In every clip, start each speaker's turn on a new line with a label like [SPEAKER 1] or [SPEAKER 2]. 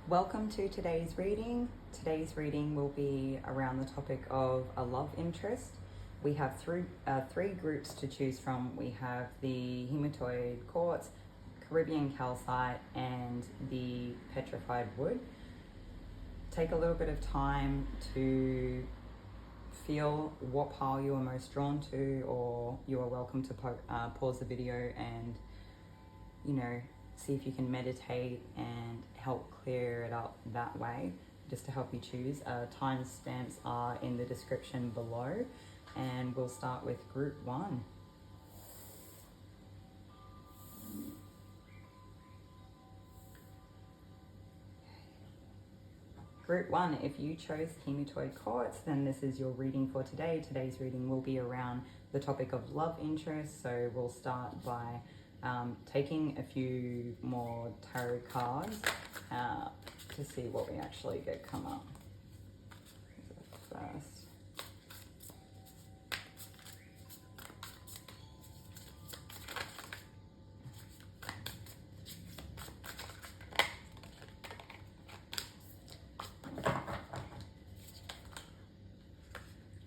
[SPEAKER 1] Welcome to today's reading. Today's reading will be around the topic of a love interest. We have three groups to choose from. We have the Hematoid Quartz, Caribbean Calcite, and the Petrified Wood. Take a little bit of time to feel what pile you are most drawn to, or you are welcome to pause the video and, see if you can meditate and help clear it up that way, just to help you choose. Timestamps are in the description below, and we'll start with group 1. Group 1, if you chose Hematoid Quartz, then this is your reading for today. Today's reading will be around the topic of love interest, so we'll start by taking a few more tarot cards to see what we actually get come up first.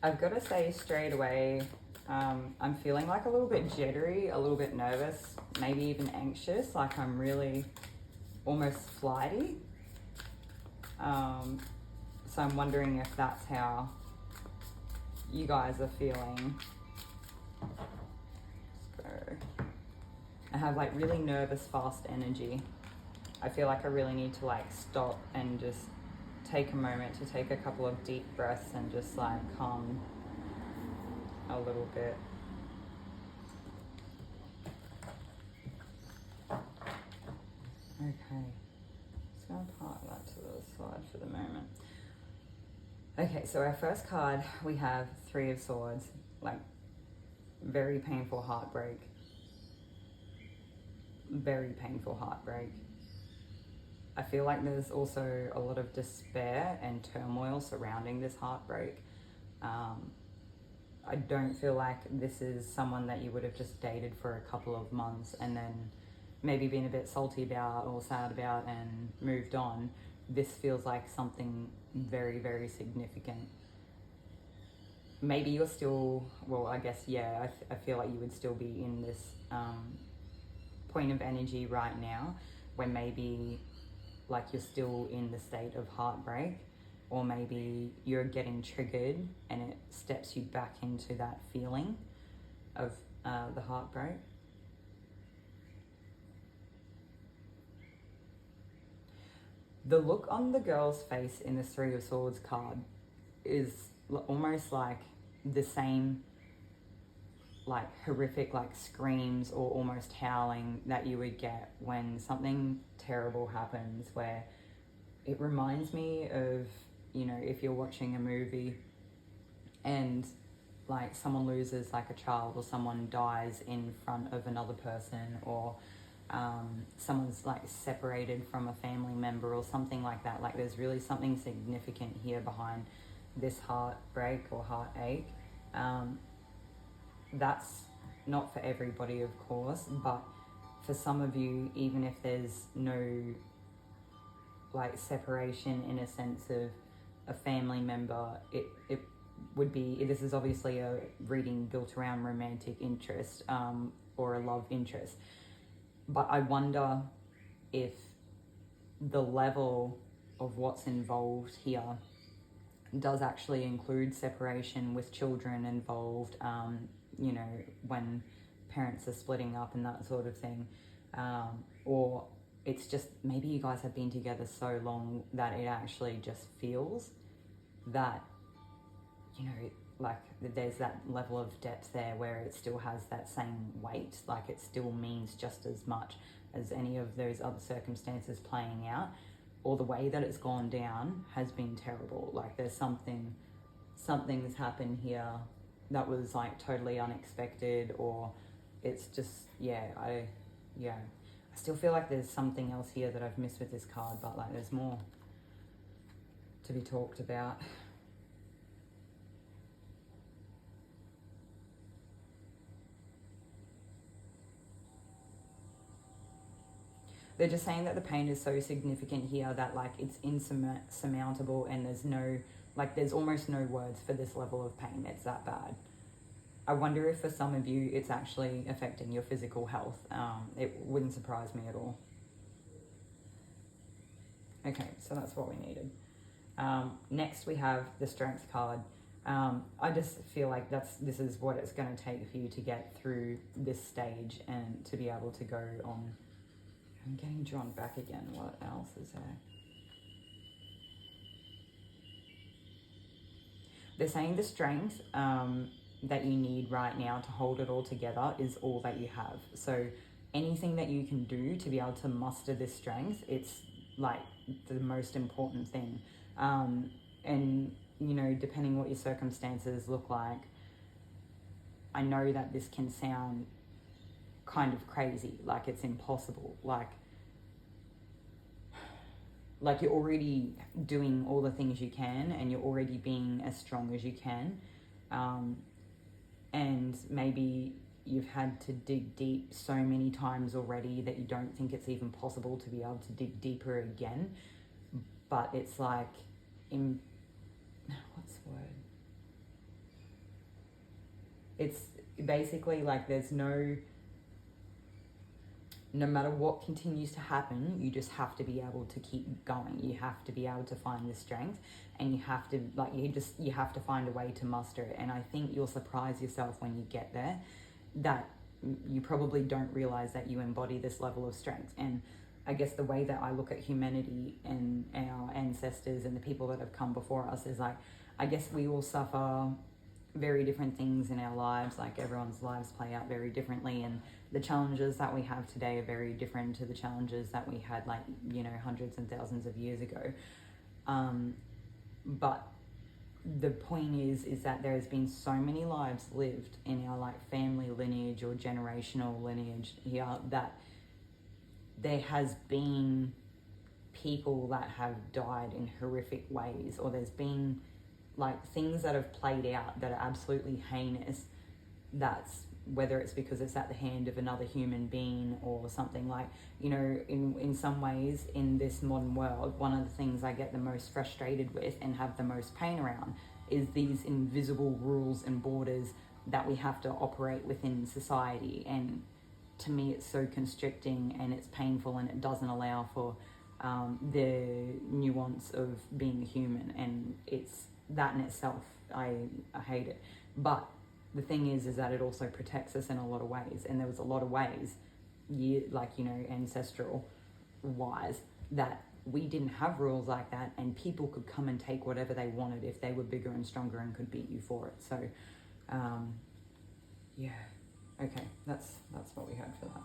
[SPEAKER 1] I've got to say straight away, I'm feeling like a little bit jittery, a little bit nervous, maybe even anxious, like I'm really almost flighty. So I'm wondering if that's how you guys are feeling. Let's go. I have like really nervous, fast energy. I feel like I really need to like stop and just take a moment to take a couple of deep breaths and just like calm a little bit. Okay, just gonna park that to the side for the moment. Okay, so our first card, we have 3 of Swords, like very painful heartbreak. Very painful heartbreak. I feel like there's also a lot of despair and turmoil surrounding this heartbreak. I don't feel like this is someone that you would have just dated for a couple of months and then maybe been a bit salty about or sad about and moved on. This feels like something very, very significant. Maybe you're still, well, I guess, yeah, I feel like you would still be in this point of energy right now when maybe like you're still in the state of heartbreak, or maybe you're getting triggered and it steps you back into that feeling of the heartbreak. The look on the girl's face in the 3 of Swords card is almost like the same, like horrific, like screams or almost howling that you would get when something terrible happens, where it reminds me of, if you're watching a movie and like someone loses like a child, or someone dies in front of another person, or someone's like separated from a family member or something like that. Like there's really something significant here behind this heartbreak or heartache. That's not for everybody, of course, but for some of you, even if there's no like separation in a sense of a family member, it would be, this is obviously a reading built around romantic interest, or a love interest. But I wonder if the level of what's involved here does actually include separation with children involved, when parents are splitting up and that sort of thing. Or it's just, maybe you guys have been together so long that it actually just feels that, like there's that level of depth there where it still has that same weight, like it still means just as much as any of those other circumstances playing out, or the way that it's gone down has been terrible. Like there's something's happened here that was like totally unexpected, or it's just, I still feel like there's something else here that I've missed with this card, but like there's more to be talked about. they're just saying that the pain is so significant here that like it's insurmountable, and there's almost no words for this level of pain. It's that bad. I wonder if for some of you it's actually affecting your physical health. It wouldn't surprise me at all. Okay, so that's what we needed. Next we have the Strength card. I just feel like this is what it's going to take for you to get through this stage and to be able to go on. I'm getting drawn back again. What else is there? They're saying the strength that you need right now to hold it all together is all that you have. So anything that you can do to be able to muster this strength, it's like the most important thing. And you know, depending what your circumstances look like, I know that this can sound kind of crazy, like it's impossible, like you're already doing all the things you can, and you're already being as strong as you can, and maybe you've had to dig deep so many times already that you don't think it's even possible to be able to dig deeper again. But it's like, what's the word? It's basically like there's no matter what continues to happen, you just have to be able to keep going. You have to be able to find the strength, and you have to you have to find a way to muster it. And I think you'll surprise yourself when you get there that you probably don't realize that you embody this level of strength. And I guess the way that I look at humanity and our ancestors and the people that have come before us is like, I guess we all suffer very different things in our lives. Like everyone's lives play out very differently, and the challenges that we have today are very different to the challenges that we had, like, you know, hundreds and thousands of years ago. But the point is that there has been so many lives lived in our like family lineage or generational lineage here that there has been people that have died in horrific ways, or there's been like things that have played out that are absolutely heinous. That's whether it's because it's at the hand of another human being or something. Like, you know, in some ways in this modern world, one of the things I get the most frustrated with and have the most pain around is these invisible rules and borders that we have to operate within society. And to me, it's so constricting and it's painful, and it doesn't allow for the nuance of being human. And it's that in itself, I hate it. But the thing is that it also protects us in a lot of ways. And there was a lot of ways, like, you know, ancestral wise, that we didn't have rules like that, and people could come and take whatever they wanted if they were bigger and stronger and could beat you for it. So, yeah. Okay, that's what we had for that.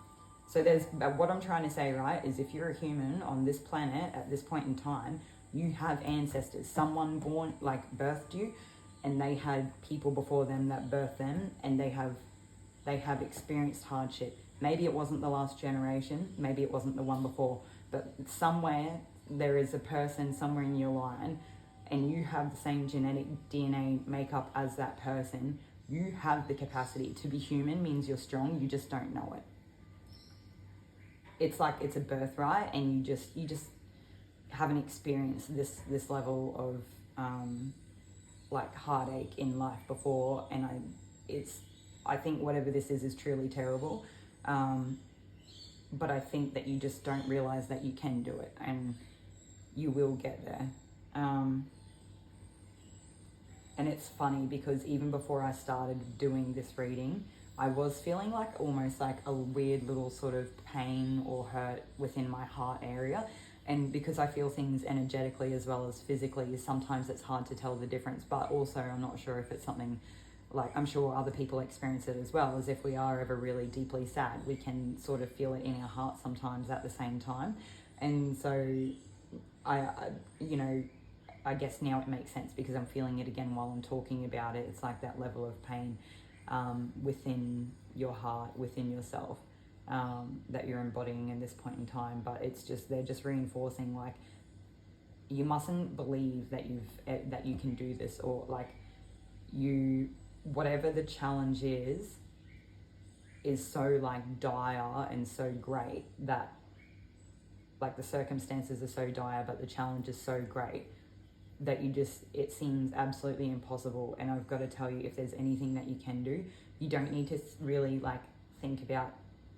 [SPEAKER 1] So there's what I'm trying to say, right, is if you're a human on this planet at this point in time, you have ancestors. Someone born, like, birthed you, and they had people before them that birthed them, and they have experienced hardship. Maybe it wasn't the last generation, maybe it wasn't the one before, but somewhere there is a person somewhere in your line, and you have the same genetic DNA makeup as that person. You have the capacity to be human. Means you're strong, you just don't know it. It's like it's a birthright, and you just haven't experienced this level of like heartache in life before. And I think whatever this is truly terrible, but I think that you just don't realize that you can do it, and you will get there. And it's funny because even before I started doing this reading, I was feeling like almost like a weird little sort of pain or hurt within my heart area. And because I feel things energetically as well as physically, sometimes it's hard to tell the difference. But also, I'm not sure if it's something, like, I'm sure other people experience it as well, as if we are ever really deeply sad, we can sort of feel it in our heart sometimes at the same time. And so I you know, I guess now it makes sense because I'm feeling it again while I'm talking about it. It's like that level of pain within your heart, within yourself, that you're embodying in this point in time. But it's just, they're just reinforcing, like, you mustn't believe that you can do this, or like whatever the challenge is so like dire and so great that like the circumstances are so dire, but the challenge is so great that it seems absolutely impossible. And I've got to tell you, if there's anything that you can do, you don't need to really like think about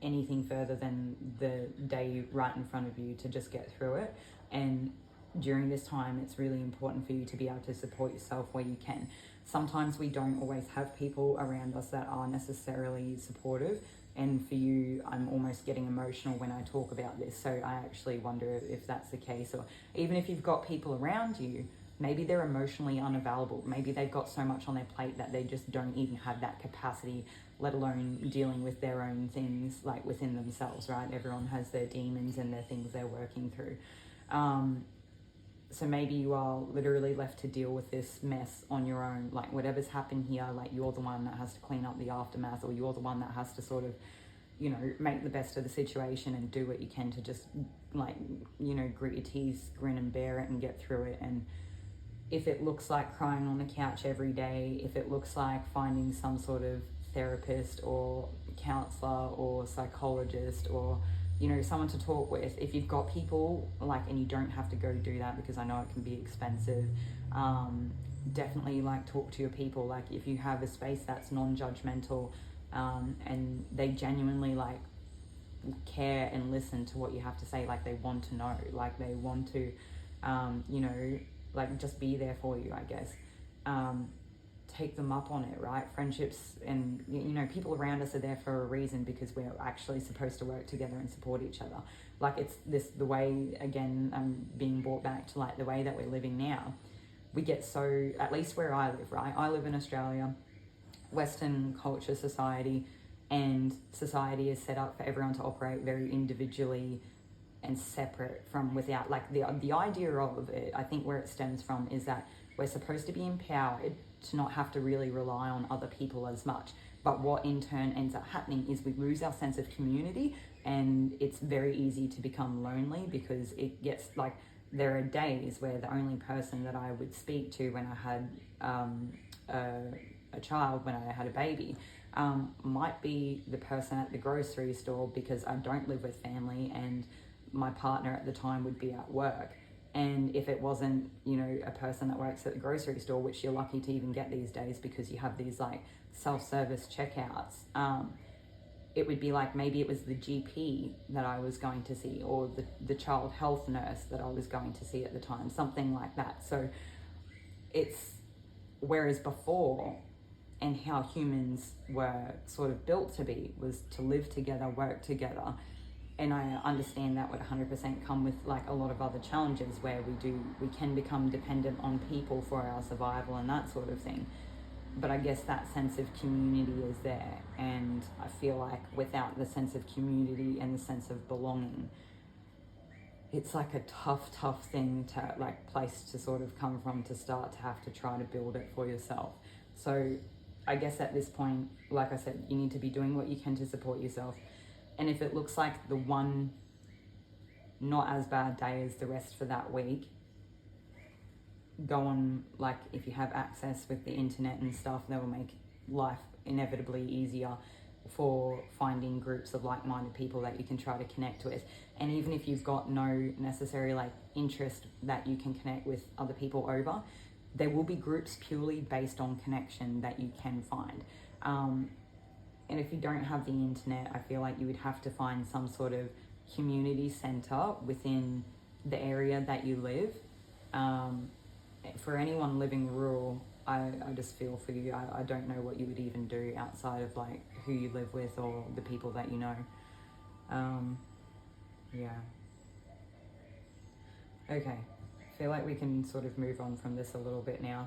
[SPEAKER 1] anything further than the day right in front of you to just get through it. And during this time, it's really important for you to be able to support yourself where you can. Sometimes we don't always have people around us that are necessarily supportive. And for you, I'm almost getting emotional when I talk about this. So I actually wonder if that's the case. Or even if you've got people around you, maybe they're emotionally unavailable. Maybe they've got so much on their plate that they just don't even have that capacity, let alone dealing with their own things like within themselves, right? Everyone has their demons and their things they're working through. So maybe you are literally left to deal with this mess on your own. Like whatever's happened here, like you're the one that has to clean up the aftermath, or you're the one that has to sort of, you know, make the best of the situation and do what you can to just like, you know, grit your teeth, grin and bear it and get through it. And if it looks like crying on the couch every day, if it looks like finding some sort of therapist or counselor or psychologist or, you know, someone to talk with, if you've got people like, and you don't have to go do that because I know it can be expensive, definitely like talk to your people. Like if you have a space that's non-judgmental, and they genuinely like care and listen to what you have to say, like they want to know, like they want to, you know, like just be there for you, I guess. Take them up on it, right? Friendships and, you know, people around us are there for a reason, because we're actually supposed to work together and support each other. Like it's this, the way, again, I'm being brought back to like the way that we're living now. We get so, at least where I live, right? I live in Australia, Western culture, society, and society is set up for everyone to operate very individually and separate from without, like the idea of it, I think where it stems from is that we're supposed to be empowered to not have to really rely on other people as much. But what in turn ends up happening is we lose our sense of community, and it's very easy to become lonely, because it gets like, there are days where the only person that I would speak to when I had a child, when I had a baby, might be the person at the grocery store, because I don't live with family and my partner at the time would be at work. And if it wasn't, you know, a person that works at the grocery store, which you're lucky to even get these days because you have these like self-service checkouts, it would be like, maybe it was the GP that I was going to see, or the child health nurse that I was going to see at the time, something like that. So it's, whereas before, and how humans were sort of built to be, was to live together, work together. And I understand that would 100% come with like a lot of other challenges where we can become dependent on people for our survival and that sort of thing. But I guess that sense of community is there. And I feel like without the sense of community and the sense of belonging, it's like a tough thing to like place to sort of come from, to start to have to try to build it for yourself. So I guess at this point, like I said, you need to be doing what you can to support yourself. And if it looks like the one not as bad day as the rest for that week, go on, like if you have access with the internet and stuff, that will make life inevitably easier for finding groups of like-minded people that you can try to connect with. And even if you've got no necessary like interest that you can connect with other people over, there will be groups purely based on connection that you can find. And if you don't have the internet, I feel like you would have to find some sort of community center within the area that you live. For anyone living rural, I just feel for you. I don't know what you would even do outside of like who you live with or the people that you know. Yeah. Okay. I feel like we can sort of move on from this a little bit now.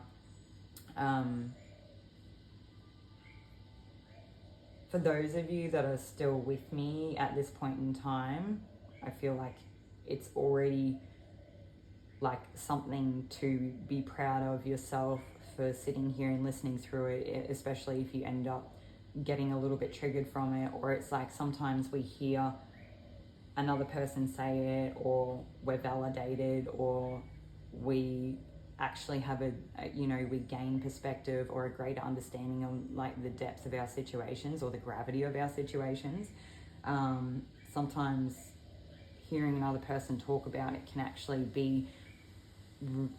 [SPEAKER 1] For those of you that are still with me at this point in time, I feel like it's already like something to be proud of yourself for sitting here and listening through it, especially if you end up getting a little bit triggered from it, or it's like sometimes we hear another person say it, or we're validated, or we actually have we gain perspective or a greater understanding on like the depth of our situations or the gravity of our situations. Sometimes hearing another person talk about it can actually be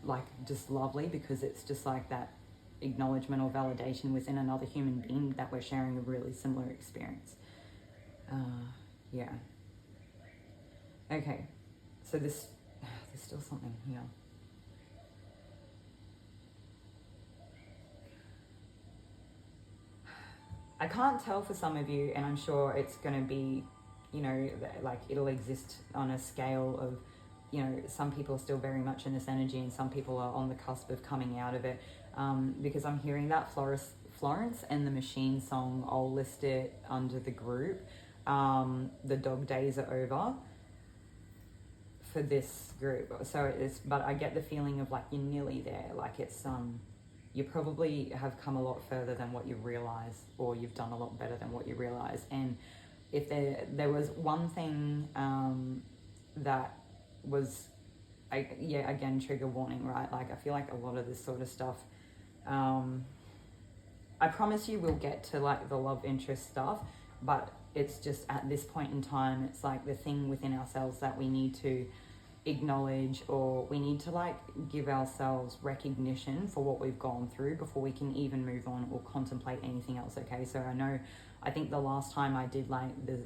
[SPEAKER 1] like just lovely, because it's just like that acknowledgement or validation within another human being that we're sharing a really similar experience. Yeah. Okay, so there's still something here. I can't tell for some of you, and I'm sure it's going to be, you know, like it'll exist on a scale of, you know, some people are still very much in this energy and some people are on the cusp of coming out of it, because I'm hearing that Florence and the Machine song, I'll list it under the group, the dog days are over for this group. So but I get the feeling of like you're nearly there, like it's you probably have come a lot further than what you realize, or you've done a lot better than what you realize. And if there was one thing that was, again, trigger warning, right? Like I feel like a lot of this sort of stuff, I promise you we'll get to like the love interest stuff, but it's just at this point in time, it's like the thing within ourselves that we need to acknowledge, or we need to like give ourselves recognition for what we've gone through before we can even move on or contemplate anything else. Okay, so I think the last time I did like the,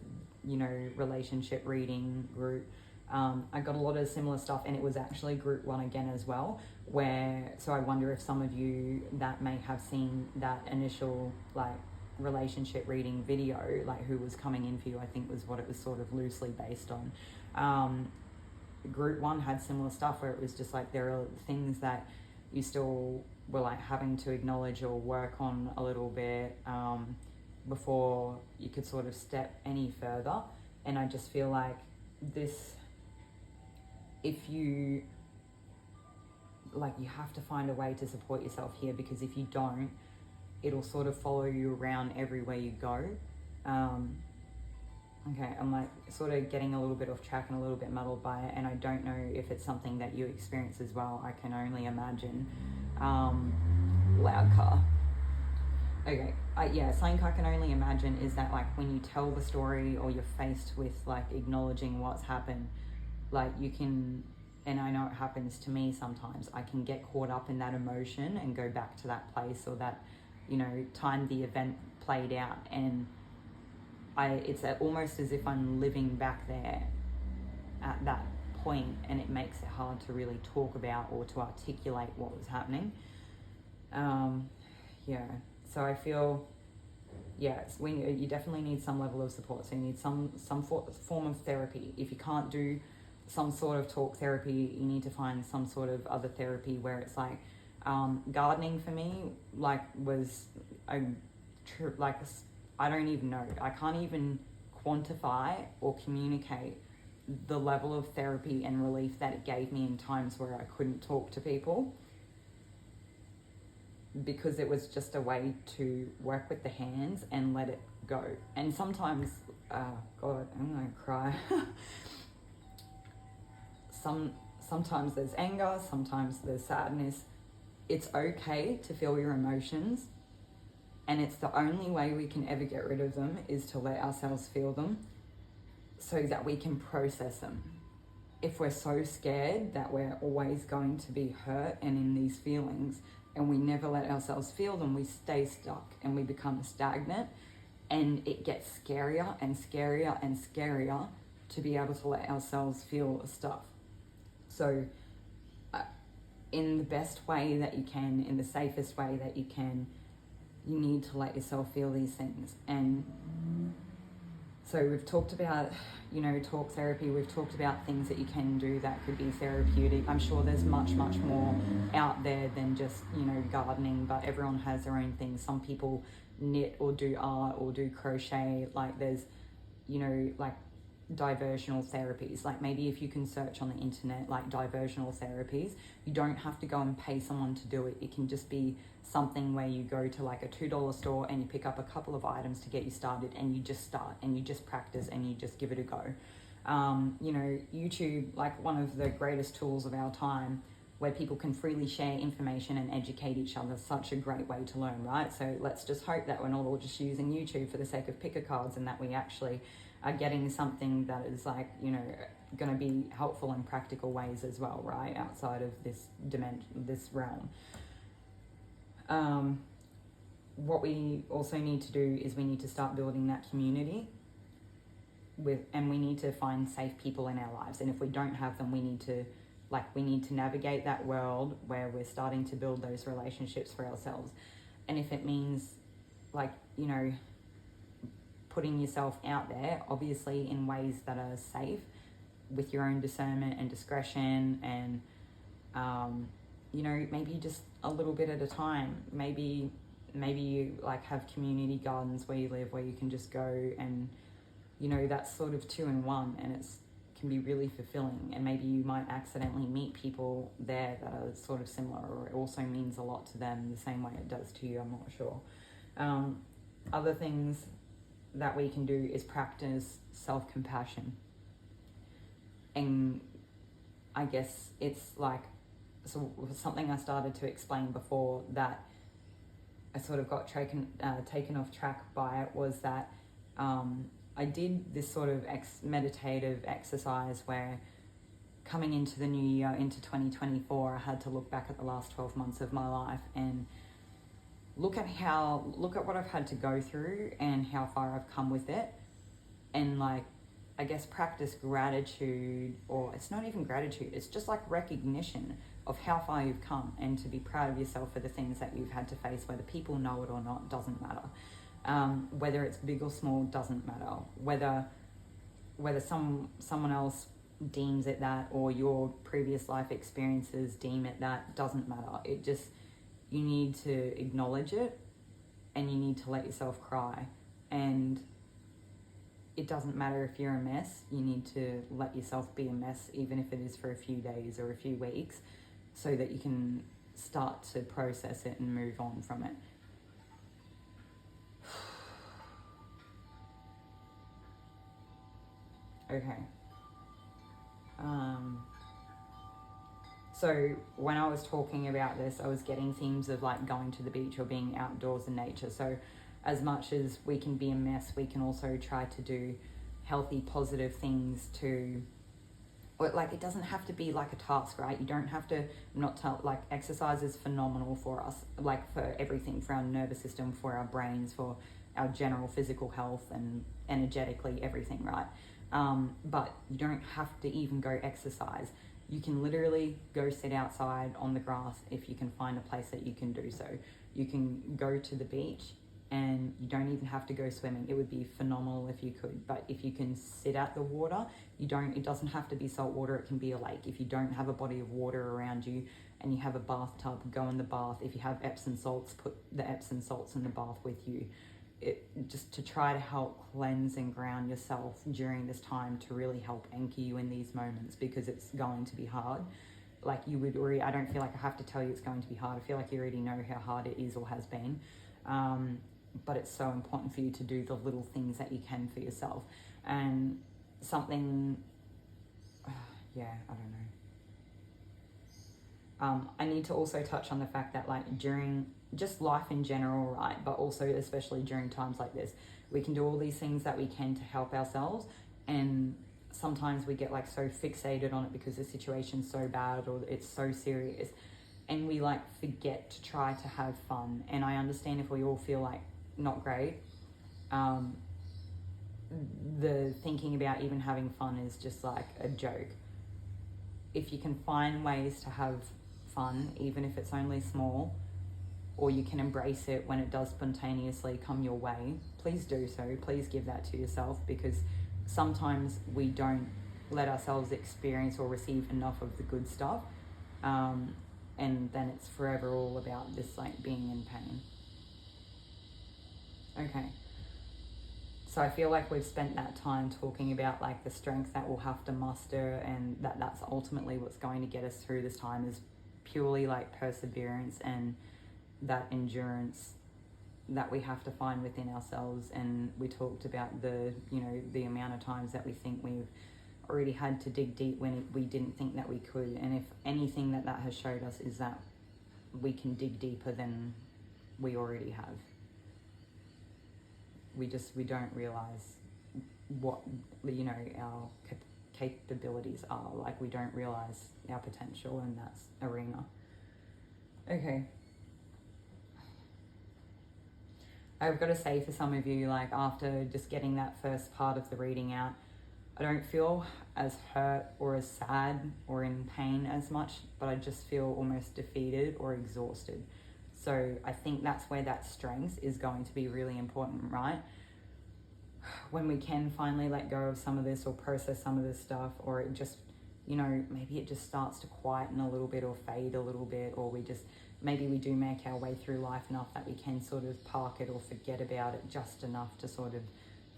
[SPEAKER 1] you know, relationship reading group, I got a lot of similar stuff, and it was actually group 1 again as well, so I wonder if some of you that may have seen that initial like relationship reading video, like who was coming in for you, I think was what it was sort of loosely based on. Group 1 had similar stuff where it was just like there are things that you still were like having to acknowledge or work on a little bit before you could sort of step any further. And I just feel like this, if you like, you have to find a way to support yourself here, because if you don't, it'll sort of follow you around everywhere you go. Okay, I'm like sort of getting a little bit off track and a little bit muddled by it, and I don't know if it's something that you experience as well. I can only imagine. Loud car. Okay, something I can only imagine is that like when you tell the story or you're faced with like acknowledging what's happened, like you can, and I know it happens to me sometimes, I can get caught up in that emotion and go back to that place or that, you know, time the event played out, and it's almost as if I'm living back there at that point, and it makes it hard to really talk about or to articulate what was happening. So I feel, you definitely need some level of support. So you need some form of therapy. If you can't do some sort of talk therapy, you need to find some sort of other therapy where it's like, gardening for me, like was I don't even know. I can't even quantify or communicate the level of therapy and relief that it gave me in times where I couldn't talk to people, because it was just a way to work with the hands and let it go. And sometimes, God, I'm gonna cry. Sometimes there's anger, sometimes there's sadness. It's okay to feel your emotions. And it's the only way we can ever get rid of them is to let ourselves feel them so that we can process them. If we're so scared that we're always going to be hurt and in these feelings, and we never let ourselves feel them, we stay stuck and we become stagnant, and it gets scarier and scarier and scarier to be able to let ourselves feel stuff. So in the best way that you can, in the safest way that you can, you need to let yourself feel these things. And so we've talked about, you know, talk therapy. We've talked about things that you can do that could be therapeutic. I'm sure there's much, much more out there than just, you know, gardening, but everyone has their own thing. Some people knit or do art or do crochet. Like there's, you know, like diversional therapies. Like maybe if you can search on the internet, like diversional therapies, you don't have to go and pay someone to do it. It can just be something where you go to like a $2 store and you pick up a couple of items to get you started, and you just start and you just practice and you just give it a go. You know, YouTube, like one of the greatest tools of our time, where people can freely share information and educate each other. Such a great way to learn, right? So let's just hope that we're not all just using YouTube for the sake of picker cards, and that we actually are getting something that is like, you know, going to be helpful in practical ways as well, right, outside of this dimension, this realm. What we also need to do is we need to start building that community and we need to find safe people in our lives. And if we don't have them, we need to navigate that world where we're starting to build those relationships for ourselves. And if it means, like, you know, putting yourself out there, obviously in ways that are safe, with your own discernment and discretion, and you know, maybe just a little bit at a time. Maybe you like have community gardens where you live, where you can just go, and you know, that's sort of 2 in 1, and it's can be really fulfilling. And maybe you might accidentally meet people there that are sort of similar, or it also means a lot to them the same way it does to you. I'm not sure. Other things that we can do is practice self-compassion. And I guess it's like, so something I started to explain before that I sort of got taken off track by it was that I did this sort of meditative exercise where, coming into the new year, into 2024, I had to look back at the last 12 months of my life and look at what I've had to go through and how far I've come with it, and like, I guess practice gratitude, or it's not even gratitude, it's just like recognition of how far you've come, and to be proud of yourself for the things that you've had to face, whether people know it or not, doesn't matter. Whether it's big or small, doesn't matter. Whether someone else deems it that, or your previous life experiences deem it that, doesn't matter. It just, you need to acknowledge it, and you need to let yourself cry. And it doesn't matter if you're a mess, you need to let yourself be a mess, even if it is for a few days or a few weeks, so that you can start to process it and move on from it. Okay. So when I was talking about this, I was getting themes of like going to the beach or being outdoors in nature. So as much as we can be a mess, we can also try to do healthy, positive things to, or like, it doesn't have to be like a task, right? You don't have to, like, exercise is phenomenal for us, like for everything, for our nervous system, for our brains, for our general physical health, and energetically everything, right? But you don't have to even go exercise. You can literally go sit outside on the grass if you can find a place that you can do so. You can go to the beach, and you don't even have to go swimming. It would be phenomenal if you could, but if you can sit at the water, it doesn't have to be salt water, it can be a lake. If you don't have a body of water around you and you have a bathtub, go in the bath. If you have Epsom salts, put the Epsom salts in the bath with you. Just to try to help cleanse and ground yourself during this time, to really help anchor you in these moments, because it's going to be hard. Like, you would already, I don't feel like I have to tell you it's going to be hard. I feel like you already know how hard it is or has been. But it's so important for you to do the little things that you can for yourself. And something, I don't know. I need to also touch on the fact that, like, during just life in general, right, but also especially during times like this, we can do all these things that we can to help ourselves, and sometimes we get like so fixated on it because the situation's so bad or it's so serious, and we like forget to try to have fun. And I understand if we all feel like not great, the thinking about even having fun is just like a joke. If you can find ways to have fun, even if it's only small, or you can embrace it when it does spontaneously come your way, please do so. Please give that to yourself, because sometimes we don't let ourselves experience or receive enough of the good stuff, and then it's forever all about this like being in pain. Okay, so I feel like we've spent that time talking about like the strength that we'll have to muster, and that's ultimately what's going to get us through this time, is purely like perseverance and that endurance that we have to find within ourselves. And we talked about the amount of times that we think we've already had to dig deep when we didn't think that we could. And if anything that has showed us is that we can dig deeper than we already have. We don't realize what, you know, our capabilities are. Like, we don't realize our potential in that arena. Okay. I've got to say, for some of you, like, after just getting that first part of the reading out, I don't feel as hurt or as sad or in pain as much, but I just feel almost defeated or exhausted. So I think that's where that strength is going to be really important, right? When we can finally let go of some of this or process some of this stuff, or it just, you know, maybe it just starts to quieten a little bit or fade a little bit, or maybe we do make our way through life enough that we can sort of park it or forget about it just enough to sort of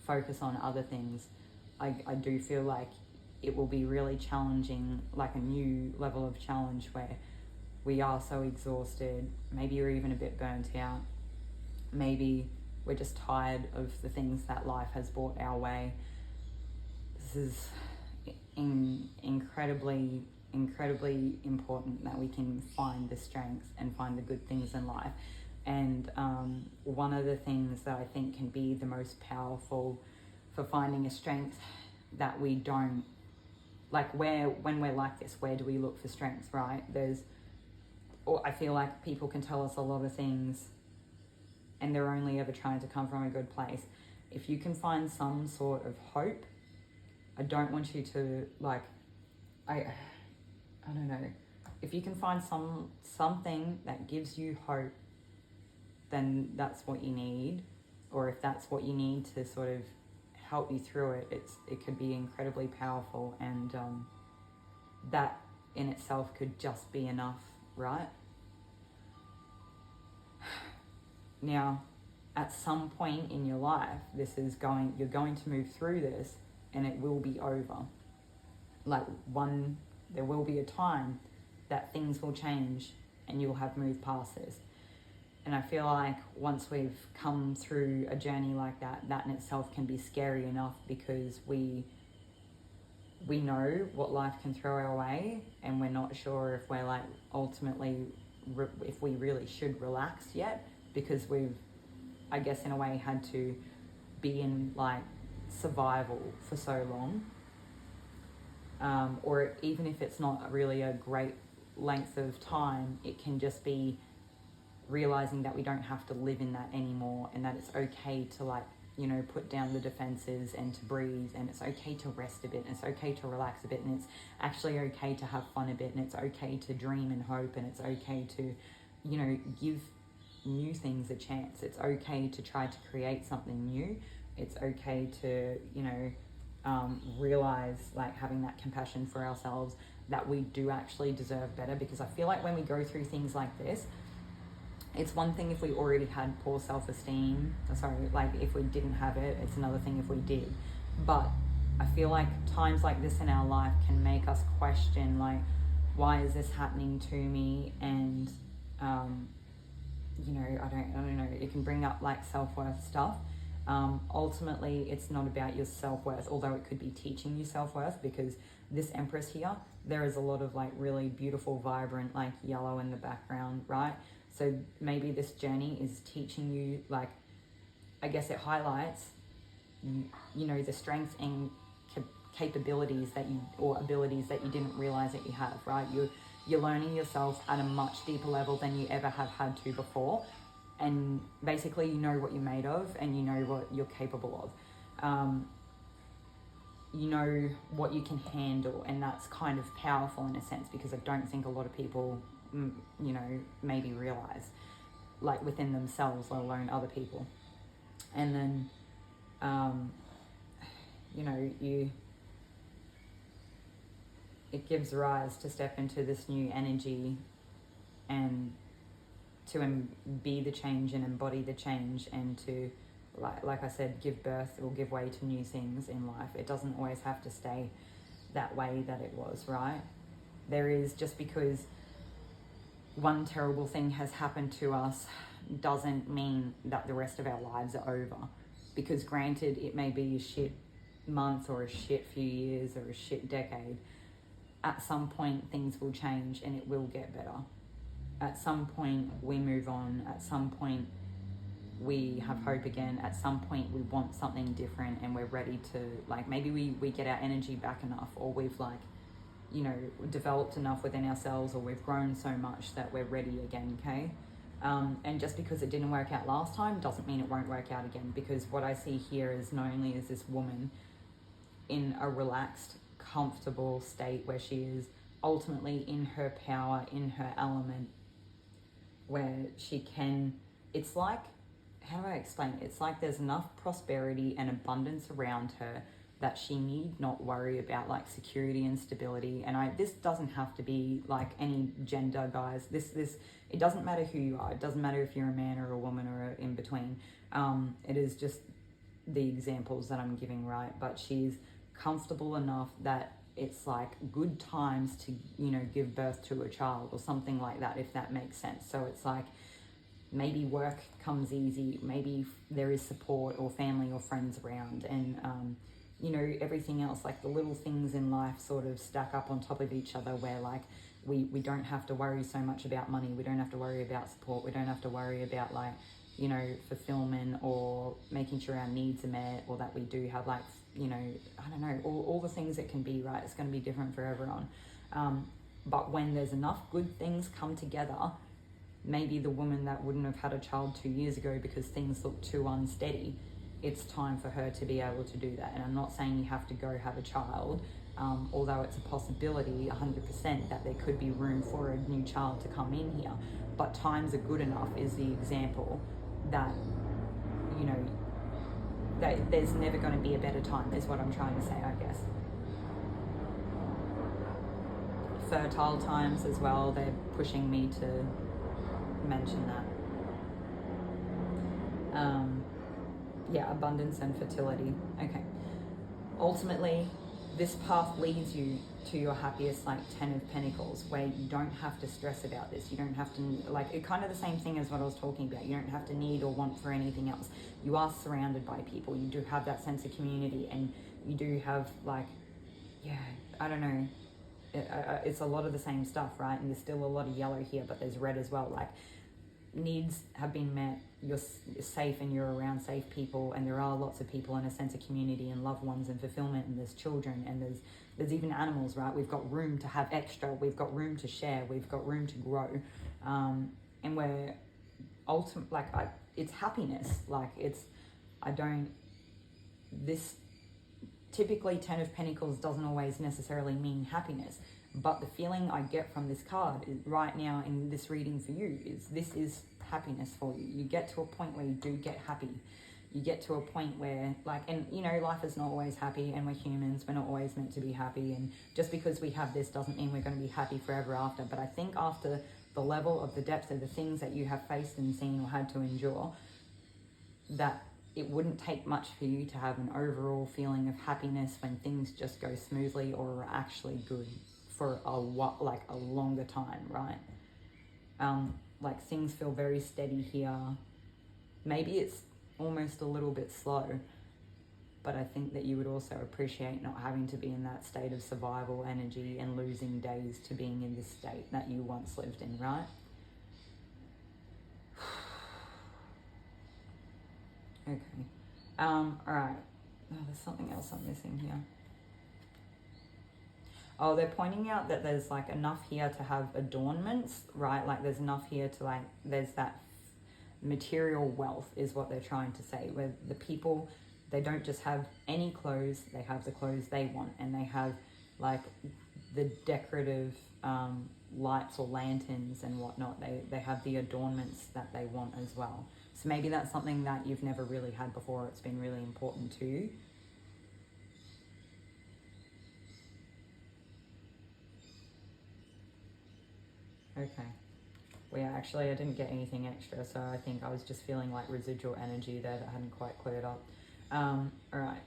[SPEAKER 1] focus on other things. I do feel like it will be really challenging, like a new level of challenge where we are so exhausted, maybe you're even a bit burnt out, maybe we're just tired of the things that life has brought our way. This is incredibly important that we can find the strengths and find the good things in life. And one of the things that I think can be the most powerful for finding a strength that we don't, like, when we're like this, where do we look for strengths, right? I feel like people can tell us a lot of things and they're only ever trying to come from a good place. If you can find some sort of hope, I don't want you to, like, I don't know. If you can find something that gives you hope, then that's what you need. Or if that's what you need to sort of help you through it, it could be incredibly powerful, and that in itself could just be enough, right? Now, at some point in your life, you're going to move through this, and it will be over. Like, there will be a time that things will change and you'll have moved past this. And I feel like once we've come through a journey like that, that in itself can be scary enough, because we know what life can throw our way, and we're not sure if we're, like, ultimately, if we really should relax yet, because we've, I guess, in a way, had to be in, like, survival for so long. Or even if it's not really a great length of time, it can just be realizing that we don't have to live in that anymore, and that it's okay to, like, you know, put down the defenses and to breathe, and it's okay to rest a bit, and it's okay to relax a bit, and it's actually okay to have fun a bit, and it's okay to dream and hope, and it's okay to, you know, give new things a chance. It's okay to try to create something new. It's okay to, you know, realize, like, having that compassion for ourselves, that we do actually deserve better. Because I feel like when we go through things like this, it's one thing if we already had poor self-esteem, like, if we didn't have it, it's another thing if we did. But I feel like times like this in our life can make us question, like, why is this happening to me? And, you know, I don't know, it can bring up, like, self-worth stuff. Ultimately, it's not about your self-worth, although it could be teaching you self-worth, because this Empress here, there is a lot of, like, really beautiful, vibrant, like, yellow in the background, right? So maybe this journey is teaching you, like, I guess it highlights, you know, the strengths and capabilities or abilities that you didn't realize that you have, right? You're learning yourself at a much deeper level than you ever have had to before. And basically, you know what you're made of, and you know what you're capable of. You know what you can handle, and that's kind of powerful in a sense, because I don't think a lot of people, you know, maybe realize, like, within themselves, let alone other people. And then, you know, it gives rise to step into this new energy and to be the change and embody the change, and to, like I said, give birth or give way to new things in life. It doesn't always have to stay that way that it was, right? There is, just because one terrible thing has happened to us doesn't mean that the rest of our lives are over. Because granted, it may be a shit month or a shit few years or a shit decade. At some point, things will change and it will get better. At some point, we move on. At some point, we have hope again. At some point we want something different, and we're ready to, like, maybe we get our energy back enough, or we've, like, you know, developed enough within ourselves, or we've grown so much that we're ready again, okay? And just because it didn't work out last time doesn't mean it won't work out again, because what I see here is not only is this woman in a relaxed, comfortable state where she is ultimately in her power, in her element, where she can, it's like, how do I explain it? It's like there's enough prosperity and abundance around her that she need not worry about, like, security and stability. And this doesn't have to be like any gender, guys. This it doesn't matter who you are. It doesn't matter if you're a man or a woman or in between. It is just the examples that I'm giving, right? But she's comfortable enough that it's like good times to, you know, give birth to a child or something like that, if that makes sense. So it's like, maybe work comes easy, maybe there is support or family or friends around, and you know, everything else, like the little things in life sort of stack up on top of each other, where like we don't have to worry so much about money, we don't have to worry about support, we don't have to worry about, like, you know, fulfillment or making sure our needs are met, or that we do have, like, you know, I don't know, all the things it can be, right? It's going to be different for everyone. But when there's enough good things come together, maybe the woman that wouldn't have had a child 2 years ago because things look too unsteady, it's time for her to be able to do that. And I'm not saying you have to go have a child, although it's a possibility 100% that there could be room for a new child to come in here. But times are good enough is the example that, you know, that there's never going to be a better time, is what I'm trying to say, I guess. Fertile times as well, they're pushing me to mention that. Yeah, abundance and fertility. Okay. Ultimately, this path leads you to your happiest, like 10 of Pentacles, where you don't have to stress about this. You don't have to, like, it kind of the same thing as what I was talking about. You don't have to need or want for anything else. You are surrounded by people. You do have that sense of community, and you do have, like, yeah, I don't know. It's a lot of the same stuff, right? And there's still a lot of yellow here, but there's red as well. Like, needs have been met, you're safe, and you're around safe people, and there are lots of people, and a sense of community and loved ones and fulfillment, and there's children, and there's even animals, right? We've got room to have extra, we've got room to share, we've got room to grow, and we're ultimate, like, it's happiness. Like, it's, this typically 10 of Pentacles doesn't always necessarily mean happiness, but the feeling I get from this card right now in this reading for you is this is happiness for you. You get to a point where you do get happy. You get to a point where, like, and you know, life is not always happy, and we're humans, we're not always meant to be happy, and just because we have this doesn't mean we're going to be happy forever after. But I think after the level of the depth of the things that you have faced and seen or had to endure, that it wouldn't take much for you to have an overall feeling of happiness when things just go smoothly or are actually good for a longer time, right? Like, things feel very steady here. Maybe it's almost a little bit slow, but I think that you would also appreciate not having to be in that state of survival energy and losing days to being in this state that you once lived in, right? Okay. All right. Oh, there's something else I'm missing here. Oh, they're pointing out that there's, like, enough here to have adornments, right? Like, there's enough here to, like, there's that material wealth is what they're trying to say, where the people, they don't just have any clothes, they have the clothes they want, and they have, like, the decorative lights or lanterns and whatnot. They have the adornments that they want as well. So maybe that's something that you've never really had before. It's been really important to you. Okay. Well, yeah, actually I didn't get anything extra, so I think I was just feeling like residual energy there that hadn't quite cleared up. All right.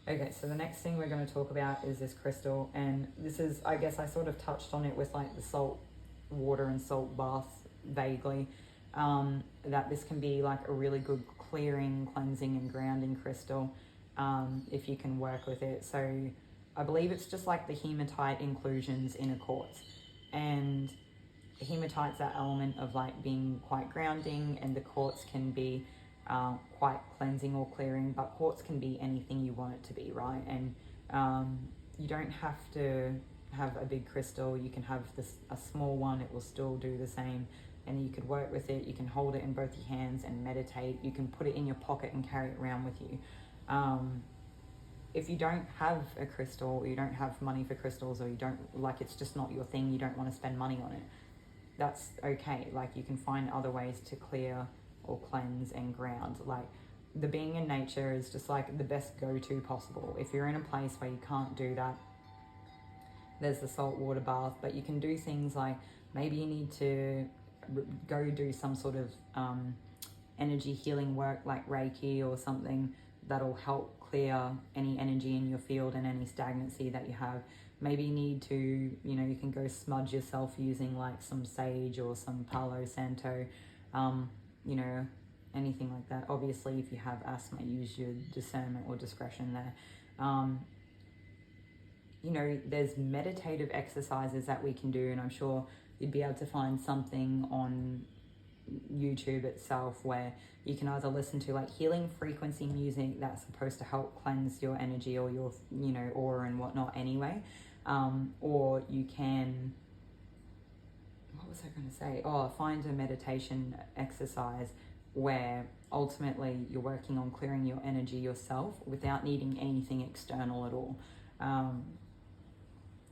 [SPEAKER 1] Okay, so the next thing we're going to talk about is this crystal, and this is, I guess I sort of touched on it with, like, the salt water and salt bath vaguely, that this can be like a really good clearing, cleansing and grounding crystal, if you can work with it. So I believe it's just like the hematite inclusions in a quartz, and hematite's that element of like being quite grounding, and the quartz can be quite cleansing or clearing, but quartz can be anything you want it to be, right? And you don't have to have a big crystal. You can have a small one, it will still do the same, and you could work with it. You can hold it in both your hands and meditate. You can put it in your pocket and carry it around with you. If you don't have a crystal, or you don't have money for crystals, or you don't, like, it's just not your thing, you don't want to spend money on it, that's okay. Like, you can find other ways to clear or cleanse and ground. Like, the being in nature is just like the best go-to possible. If you're in a place where you can't do that, there's the salt water bath, but you can do things like, maybe you need to go do some sort of energy healing work like Reiki or something that'll help clear any energy in your field and any stagnancy that you have. Maybe you need to, you know, you can go smudge yourself using like some sage or some Palo Santo, you know, anything like that. Obviously, if you have asthma, use your discernment or discretion there. You know, there's meditative exercises that we can do, and I'm sure you'd be able to find something on YouTube itself where you can either listen to like healing frequency music that's supposed to help cleanse your energy or your, you know, aura and whatnot anyway, or you can, what was I going to say? Oh, find a meditation exercise where ultimately you're working on clearing your energy yourself without needing anything external at all.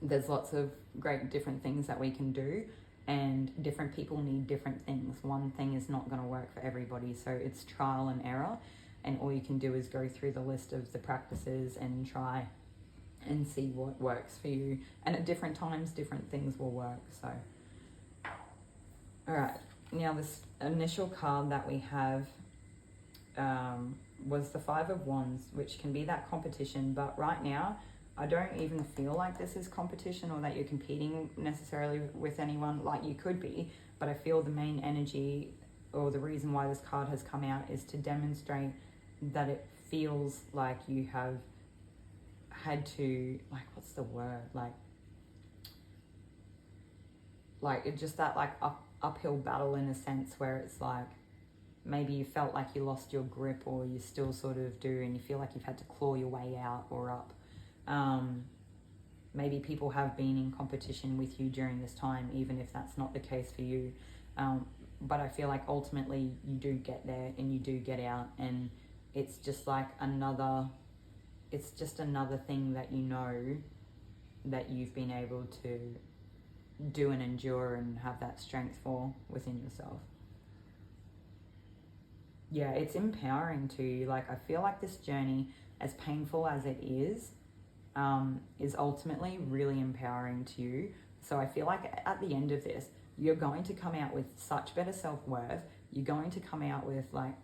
[SPEAKER 1] There's lots of great different things that we can do, and different people need different things. One thing is not going to work for everybody, so it's trial and error, and all you can do is go through the list of the practices and try and see what works for you. And at different times, different things will work. So, all right, now this initial card that we have was the Five of Wands, which can be that competition, but right now I don't even feel like this is competition or that you're competing necessarily with anyone. Like, you could be, but I feel the main energy, or the reason why this card has come out, is to demonstrate that it feels like you have had to, like, what's the word? Like it's just that like uphill battle in a sense, where it's like, maybe you felt like you lost your grip, or you still sort of do, and you feel like you've had to claw your way out or up. Maybe people have been in competition with you during this time, even if that's not the case for you. But I feel like ultimately you do get there and you do get out, and it's just like another thing that you know that you've been able to do and endure and have that strength for within yourself. Yeah, it's empowering to you. Like, I feel like this journey, as painful as it is ultimately really empowering to you. So I feel like at the end of this, you're going to come out with such better self-worth. You're going to come out with like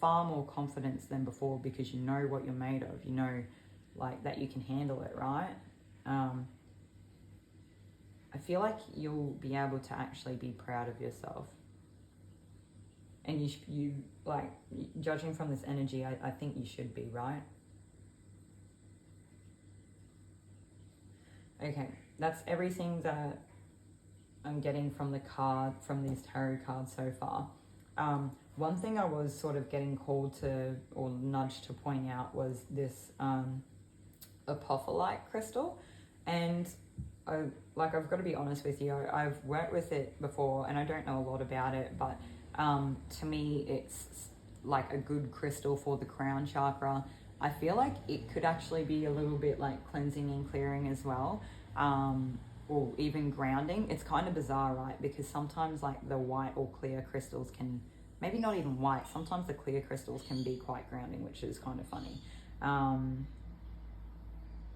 [SPEAKER 1] far more confidence than before, because you know what you're made of. You know, like, that you can handle it, right? I feel like you'll be able to actually be proud of yourself. And you like, judging from this energy, I think you should be, right? Okay, that's everything that I'm getting from these tarot cards so far. One thing I was sort of getting called to, or nudged to point out, was this apophyllite crystal. And I've got to be honest with you, I've worked with it before and I don't know a lot about it, but to me it's like a good crystal for the crown chakra. I feel like it could actually be a little bit like cleansing and clearing as well, or even grounding. It's kind of bizarre, right? Because sometimes like the white or clear crystals can, maybe not even white, sometimes the clear crystals can be quite grounding, which is kind of funny.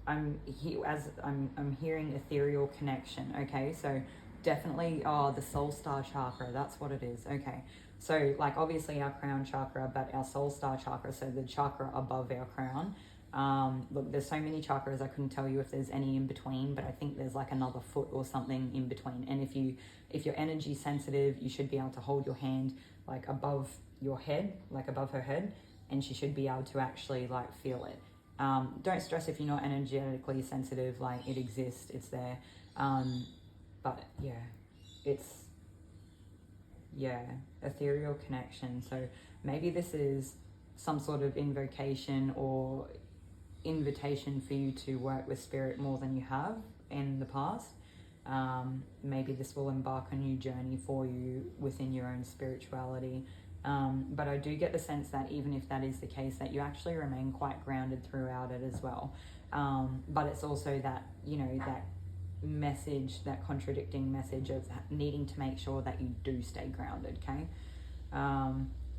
[SPEAKER 1] I'm hearing ethereal connection. Okay, so definitely, the soul star chakra, that's what it is. Okay, so like obviously our crown chakra, but our soul star chakra, so the chakra above our crown. Look, there's so many chakras, I couldn't tell you if there's any in between, but I think there's like another foot or something in between. And if you're energy sensitive, you should be able to hold your hand like above your head, like above her head, and she should be able to actually like feel it. Don't stress if you're not energetically sensitive, like it exists, it's there. But yeah, it's ethereal connection. So maybe this is some sort of invocation or invitation for you to work with spirit more than you have in the past. Maybe this will embark a new journey for you within your own spirituality. But I do get the sense that even if that is the case, that you actually remain quite grounded throughout it as well. But it's also that, you know, that message, that contradicting message of needing to make sure that you do stay grounded, okay?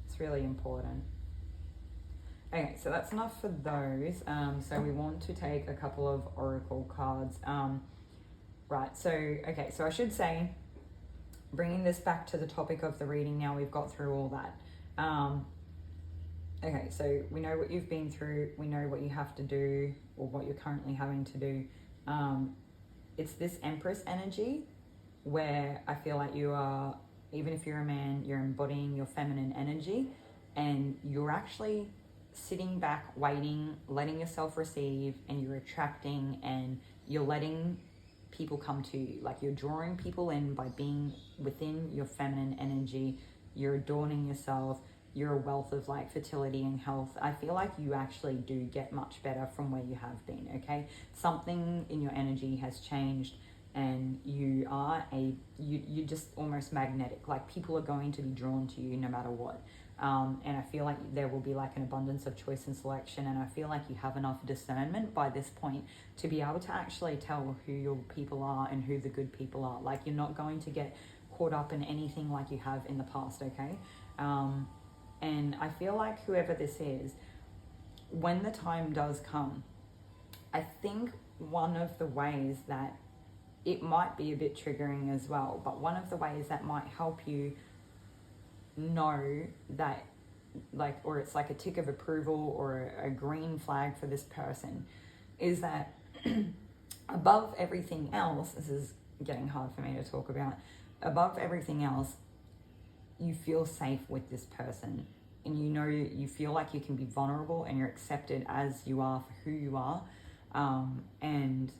[SPEAKER 1] It's really important. Okay, so that's enough for those. So we want to take a couple of oracle cards. Right, so, okay, so I should say, bringing this back to the topic of the reading now, we've got through all that. Okay, so we know what you've been through, we know what you have to do, or what you're currently having to do. It's this Empress energy where I feel like you are, even if you're a man, you're embodying your feminine energy, and you're actually sitting back, waiting, letting yourself receive, and you're attracting, and you're letting people come to you. Like, you're drawing people in by being within your feminine energy. You're adorning yourself. You're a wealth of like fertility and health. I feel like you actually do get much better from where you have been, okay? Something in your energy has changed, and you are you're just almost magnetic. Like, people are going to be drawn to you no matter what. And I feel like there will be like an abundance of choice and selection, and I feel like you have enough discernment by this point to be able to actually tell who your people are and who the good people are. Like, you're not going to get caught up in anything like you have in the past, okay? And I feel like whoever this is, when the time does come, I think one of the ways that it might be a bit triggering as well, but one of the ways that might help you know that, like, or it's like a tick of approval or a green flag for this person, is that above everything else, this is getting hard for me to talk about, above everything else, you feel safe with this person, and you know, you feel like you can be vulnerable and you're accepted as you are for who you are. And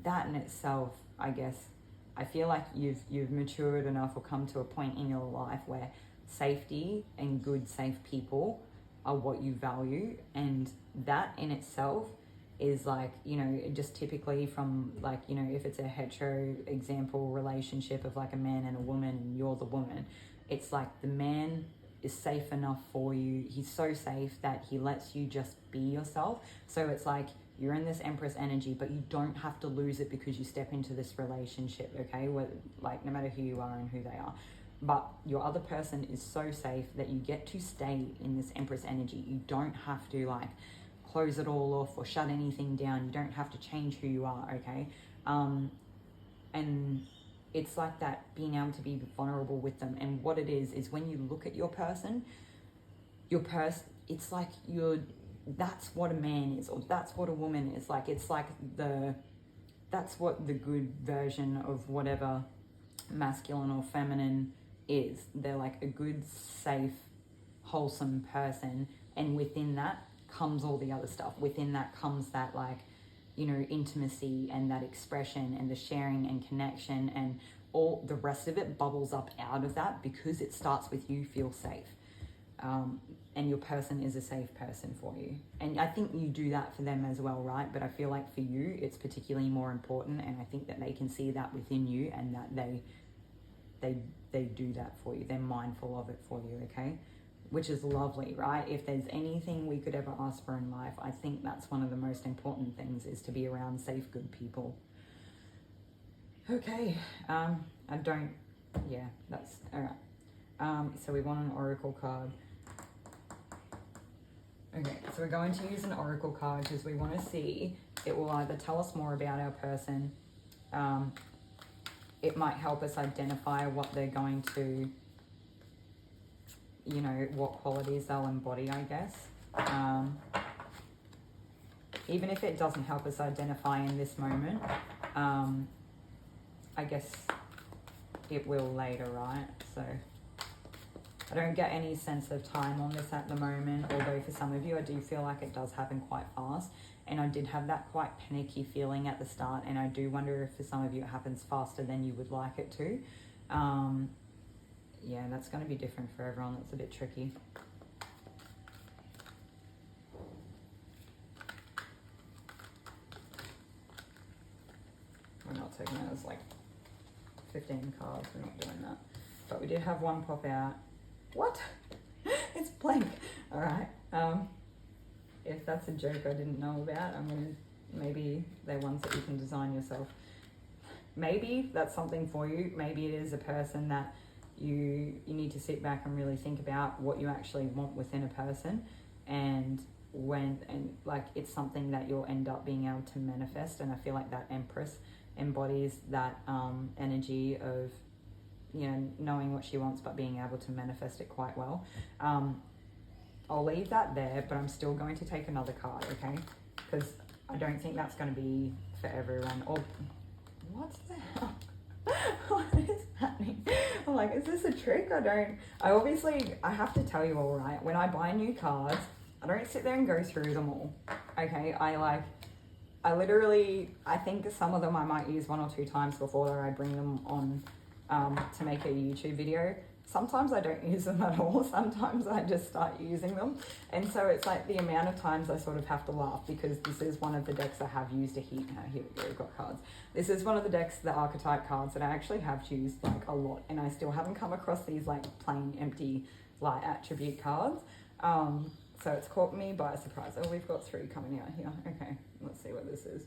[SPEAKER 1] that in itself, I guess, I feel like you've matured enough or come to a point in your life where safety and good, safe people are what you value, and that in itself is like, you know, just typically from like, you know, if it's a hetero example relationship of like a man and a woman and you're the woman, it's like the man is safe enough for you. He's so safe that he lets you just be yourself. So it's like you're in this Empress energy, but you don't have to lose it because you step into this relationship, okay? Where, like, no matter who you are and who they are. But your other person is so safe that you get to stay in this Empress energy. You don't have to like close it all off or shut anything down. You don't have to change who you are, okay? And it's like that, being able to be vulnerable with them. And what it is when you look at your person, it's like that's what a man is, or that's what a woman is. Like, it's like that's what the good version of whatever masculine or feminine is. They're like a good, safe, wholesome person, and within that comes all the other stuff. Within that comes that, like, you know, intimacy and that expression and the sharing and connection, and all the rest of it bubbles up out of that because it starts with you feel safe. And your person is a safe person for you. And I think you do that for them as well, right? But I feel like for you, it's particularly more important, and I think that they can see that within you, and that they do that for you. They're mindful of it for you, okay? Which is lovely, right? If there's anything we could ever ask for in life, I think that's one of the most important things, is to be around safe, good people. Okay, that's all right. So we want an oracle card. Okay, so we're going to use an oracle card because we want to see, it will either tell us more about our person, it might help us identify what they're going to, you know, what qualities they'll embody, I guess. Even if it doesn't help us identify in this moment, I guess it will later, right? So I don't get any sense of time on this at the moment, although for some of you, I do feel like it does happen quite fast. And I did have that quite panicky feeling at the start, and I do wonder if for some of you it happens faster than you would like it to. yeah, that's going to be different for everyone. That's a bit tricky. We're not taking that as like 15 cards. We're not doing that. But we did have one pop out. What? It's blank. All right. If that's a joke I didn't know about, I'm going to, maybe they're ones that you can design yourself. Maybe that's something for you. Maybe it is a person that you need to sit back and really think about what you actually want within a person, and like it's something that you'll end up being able to manifest. And I feel like that Empress embodies that energy of, you know, knowing what she wants but being able to manifest it quite well. I'll leave that there, but I'm still going to take another card, okay? Because I don't think that's going to be for everyone. Or what's the hell? What is happening? I'm like, is this a trick? I have to tell you all, right? When I buy new cards, I don't sit there and go through them all, okay? I think some of them I might use 1 or 2 times before I bring them on to make a YouTube video. Sometimes I don't use them at all. Sometimes I just start using them. And so it's like the amount of times I sort of have to laugh, because this is one of the decks I have used a heap. Here we go, we've got cards. This is one of the decks, the Archetype cards, that I actually have used like a lot, and I still haven't come across these like plain empty light attribute cards. So it's caught me by surprise. Oh, we've got 3 coming out here. Okay, let's see what this is.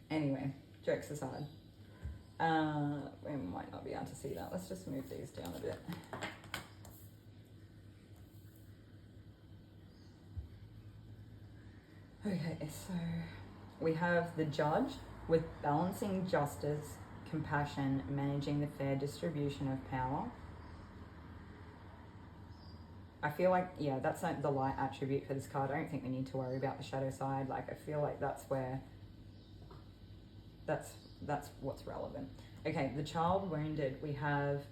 [SPEAKER 1] Anyway, jokes aside. We might not be able to see that. Let's just move these down a bit. Okay, so we have the Judge with balancing justice, compassion, managing the fair distribution of power. I feel like, yeah, that's like the light attribute for this card. I don't think we need to worry about the shadow side. Like, I feel like that's where, that's what's relevant. Okay, the Child Wounded, we have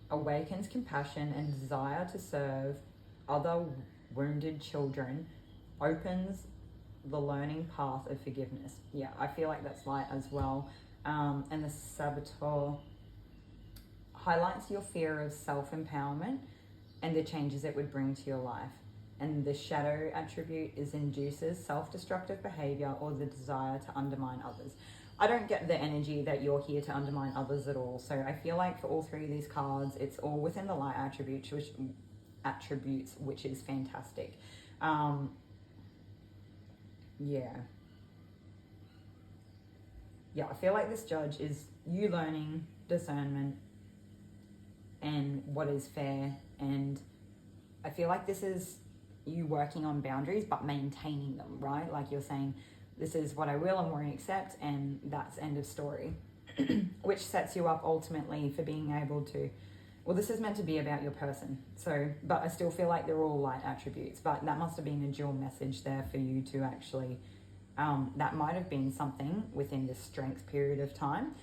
[SPEAKER 1] awakens compassion and desire to serve other wounded children, opens the learning path of forgiveness. Yeah, I feel like that's light as well. And the Saboteur highlights your fear of self-empowerment and the changes it would bring to your life. And the Shadow attribute is induces self-destructive behavior or the desire to undermine others. I don't get the energy that you're here to undermine others at all. So I feel like for all 3 of these cards, it's all within the light attributes, which is fantastic. Yeah, I feel like this Judge is you learning discernment and what is fair. And I feel like this is you working on boundaries, but maintaining them, right? Like you're saying, this is what I will and won't accept, and that's end of story, which sets you up ultimately for being able to, well, this is meant to be about your person. So, but I still feel like they're all light attributes, but that must have been a dual message there for you to actually, that might have been something within this strength period of time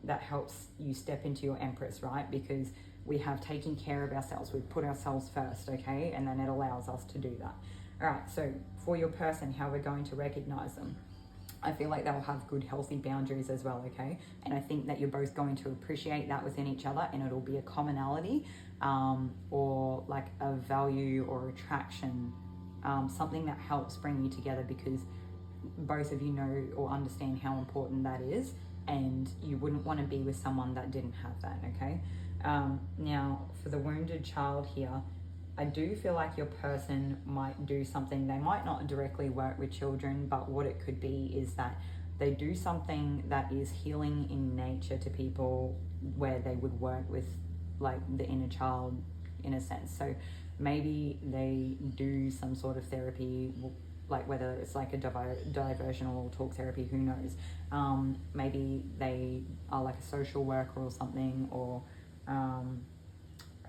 [SPEAKER 1] that helps you step into your Empress, right? Because we have taken care of ourselves. We've put ourselves first, okay? And then it allows us to do that. All right, so for your person, how we're going to recognize them. I feel like they'll have good, healthy boundaries as well, okay? And I think that you're both going to appreciate that within each other, and it'll be a commonality or like a value or attraction, something that helps bring you together, because both of you know or understand how important that is, and you wouldn't want to be with someone that didn't have that, okay? Now, for the Wounded Child here, I do feel like your person might do something. They might not directly work with children, but what it could be is that they do something that is healing in nature to people, where they would work with like the inner child in a sense. So maybe they do some sort of therapy, like whether it's like a diversional talk therapy, who knows. Maybe they are like a social worker or something, or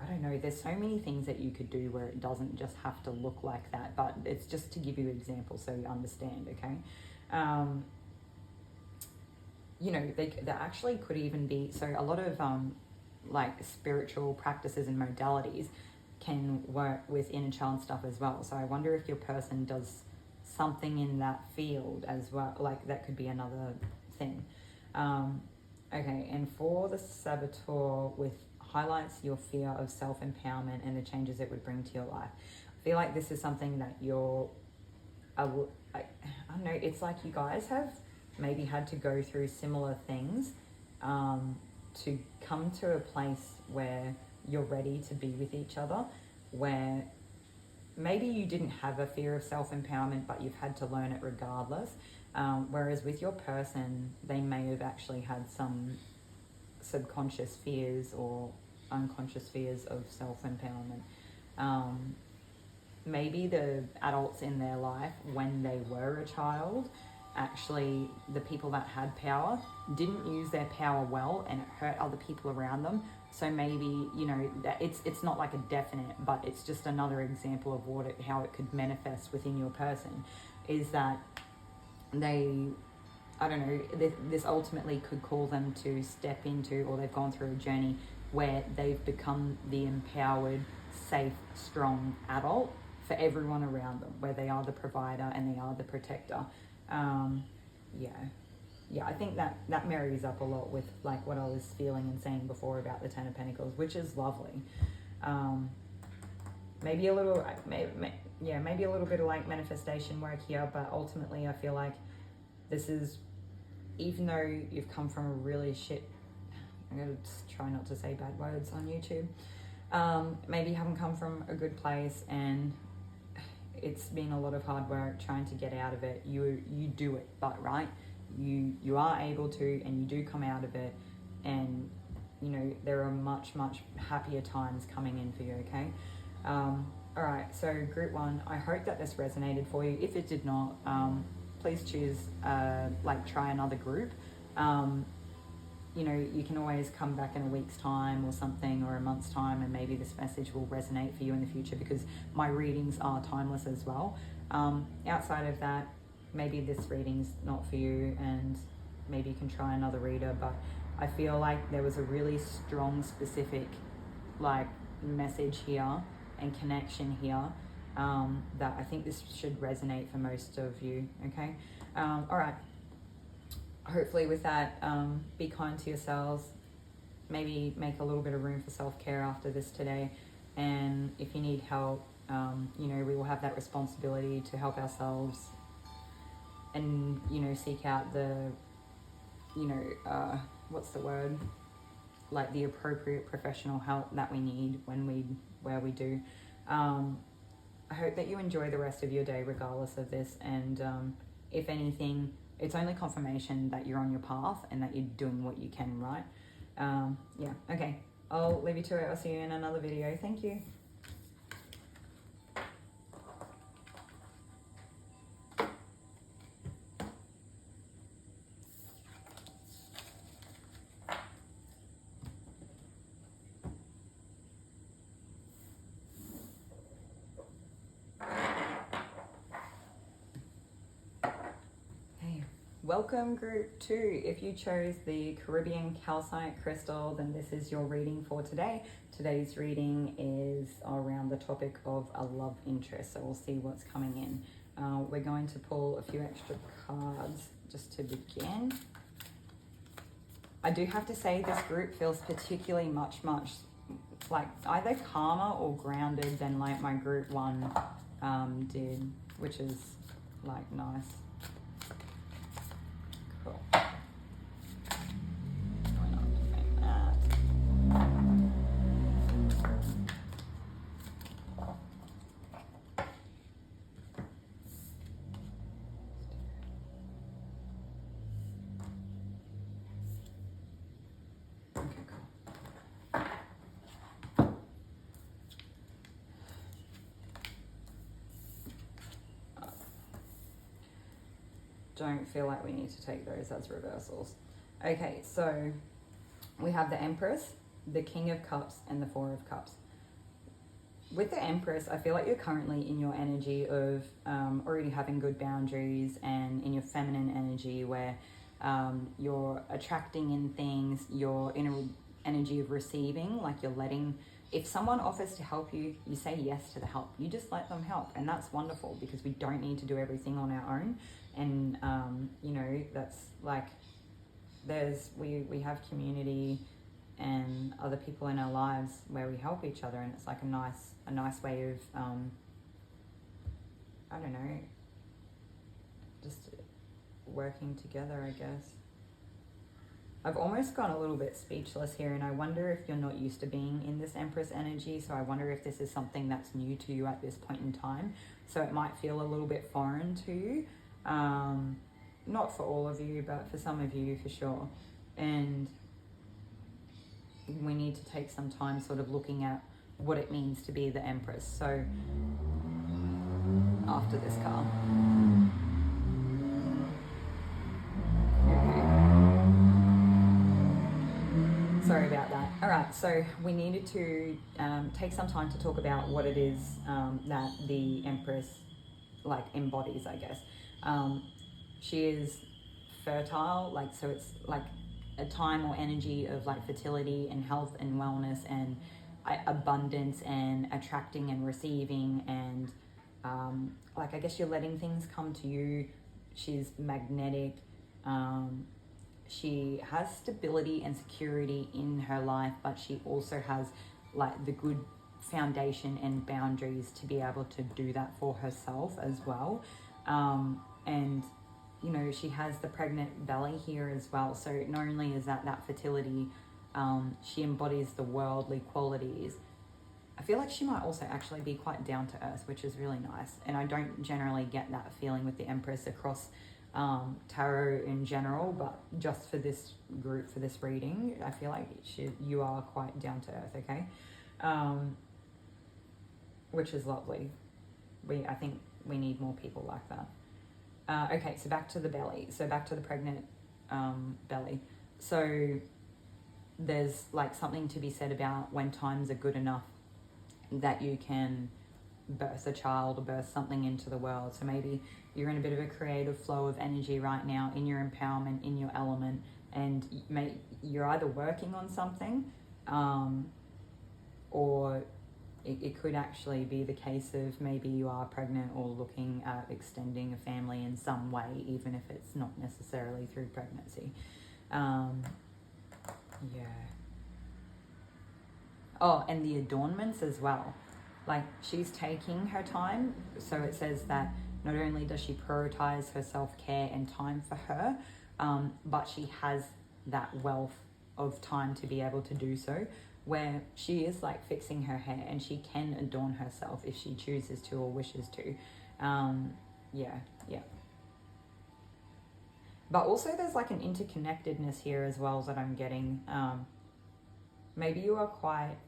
[SPEAKER 1] I don't know, there's so many things that you could do where it doesn't just have to look like that, but it's just to give you examples so you understand, okay? You know, they actually could even be, so a lot of like spiritual practices and modalities can work with inner child stuff as well. So I wonder if your person does something in that field as well, like that could be another thing. Okay, and for the Saboteur with highlights your fear of self-empowerment and the changes it would bring to your life. I feel like this is something that I don't know, it's like you guys have maybe had to go through similar things to come to a place where you're ready to be with each other, where maybe you didn't have a fear of self-empowerment, but you've had to learn it regardless. Whereas with your person, they may have actually had some subconscious fears or unconscious fears of self-empowerment. Maybe the adults in their life, when they were a child, actually the people that had power didn't use their power well, and it hurt other people around them. So maybe, you know, that it's not like a definite, but it's just another example of how it could manifest within your person, is that they, I don't know, this ultimately could call them to step into, or they've gone through a journey where they've become the empowered, safe, strong adult for everyone around them, where they are the provider and they are the protector. I think that marries up a lot with like what I was feeling and saying before about the Ten of Pentacles, which is lovely. Maybe a little bit of like manifestation work here, but ultimately I feel like this is, even though you've come from a really I'm gonna just try not to say bad words on YouTube. Maybe you haven't come from a good place, and it's been a lot of hard work trying to get out of it. You do it, but right, you are able to, and you do come out of it, and you know there are much happier times coming in for you. Okay. All right, so group 1, I hope that this resonated for you. If it did not, please choose try another group. You know, you can always come back in a week's time or something, or a month's time, and maybe this message will resonate for you in the future, because my readings are timeless as well. Outside of that, maybe this reading's not for you, and maybe you can try another reader. But I feel like there was a really strong, specific message here and connection here, that I think this should resonate for most of you. Okay. All right. Hopefully with that, be kind to yourselves, maybe make a little bit of room for self-care after this today. And if you need help, you know, we will have that responsibility to help ourselves, and, you know, seek out the, you know, what's the word? Like the appropriate professional help that we need where we do. I hope that you enjoy the rest of your day regardless of this. And if anything, it's only confirmation that you're on your path and that you're doing what you can, right? Okay. I'll leave you to it. I'll see you in another video. Thank you. Welcome group 2. If you chose the Caribbean Calcite crystal, then this is your reading for today. Today's reading is around the topic of a love interest, so we'll see what's coming in. We're going to pull a few extra cards just to begin. I do have to say this group feels particularly much like either calmer or grounded than like my group 1 did, which is like nice. Cool. Why not make that? Okay, cool. Don't feel like we need to take those as reversals. Okay, so we have the Empress, the King of Cups, and the Four of Cups. With the Empress, I feel like you're currently in your energy of already having good boundaries, and in your feminine energy where you're attracting in things, you're in an energy of receiving, like you're letting, if someone offers to help you, you say yes to the help. You just let them help, and that's wonderful because we don't need to do everything on our own. And you know, that's like, we have community and other people in our lives where we help each other, and it's like a nice way of I don't know, just working together, I guess. I've almost gone a little bit speechless here, and I wonder if you're not used to being in this Empress energy, so I wonder if this is something that's new to you at this point in time, so it might feel a little bit foreign to you. Not for all of you, but for some of you for sure. And we need to take some time sort of looking at what it means to be the Empress. So after this card. Sorry about that. All right, so we needed to take some time to talk about what it is that the Empress like embodies, I guess. She is fertile, like, so it's like a time or energy of like fertility and health and wellness and abundance and attracting and receiving and like, I guess you're letting things come to you. She's magnetic. She has stability and security in her life, but she also has like the good foundation and boundaries to be able to do that for herself as well. And you know, she has the pregnant belly here as well. So not only is that fertility, she embodies the worldly qualities. I feel like she might also actually be quite down to earth, which is really nice. And I don't generally get that feeling with the Empress across tarot in general, but just for this group, for this reading, I feel like you are quite down to earth, okay? Which is lovely. I think we need more people like that. Okay, so back to the belly. So back to the pregnant belly. So there's like something to be said about when times are good enough that you can birth a child or birth something into the world. So maybe you're in a bit of a creative flow of energy right now, in your empowerment, in your element, and you're either working on something or it could actually be the case of maybe you are pregnant or looking at extending a family in some way, even if it's not necessarily through pregnancy. Yeah. Oh, and the adornments as well. Like, she's taking her time. So it says that not only does she prioritize her self-care and time for her, but she has that wealth of time to be able to do so, where she is like fixing her hair and she can adorn herself if she chooses to or wishes to. Yeah. But also there's like an interconnectedness here as well that I'm getting. Maybe you are quite,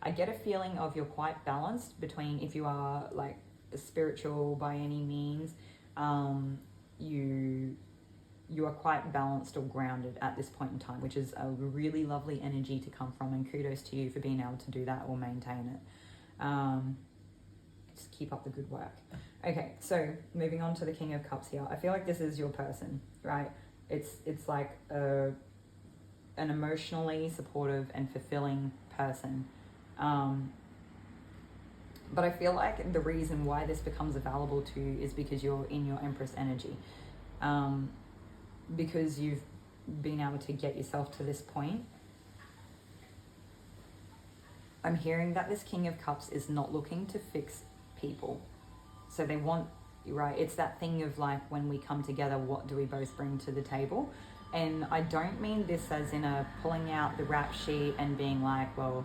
[SPEAKER 1] I get a feeling of you're quite balanced between, if you are like spiritual by any means, you are quite balanced or grounded at this point in time, which is a really lovely energy to come from, and kudos to you for being able to do that or maintain it. Just keep up the good work. Okay, so moving on to the King of Cups here. I feel like this is your person, right? It's like an emotionally supportive and fulfilling person. But I feel like the reason why this becomes available to you is because you're in your Empress energy. Because you've been able to get yourself to this point. I'm hearing that this King of Cups is not looking to fix people. So they want, right, it's that thing of like, when we come together, what do we both bring to the table? And I don't mean this as in a pulling out the rap sheet and being like, well,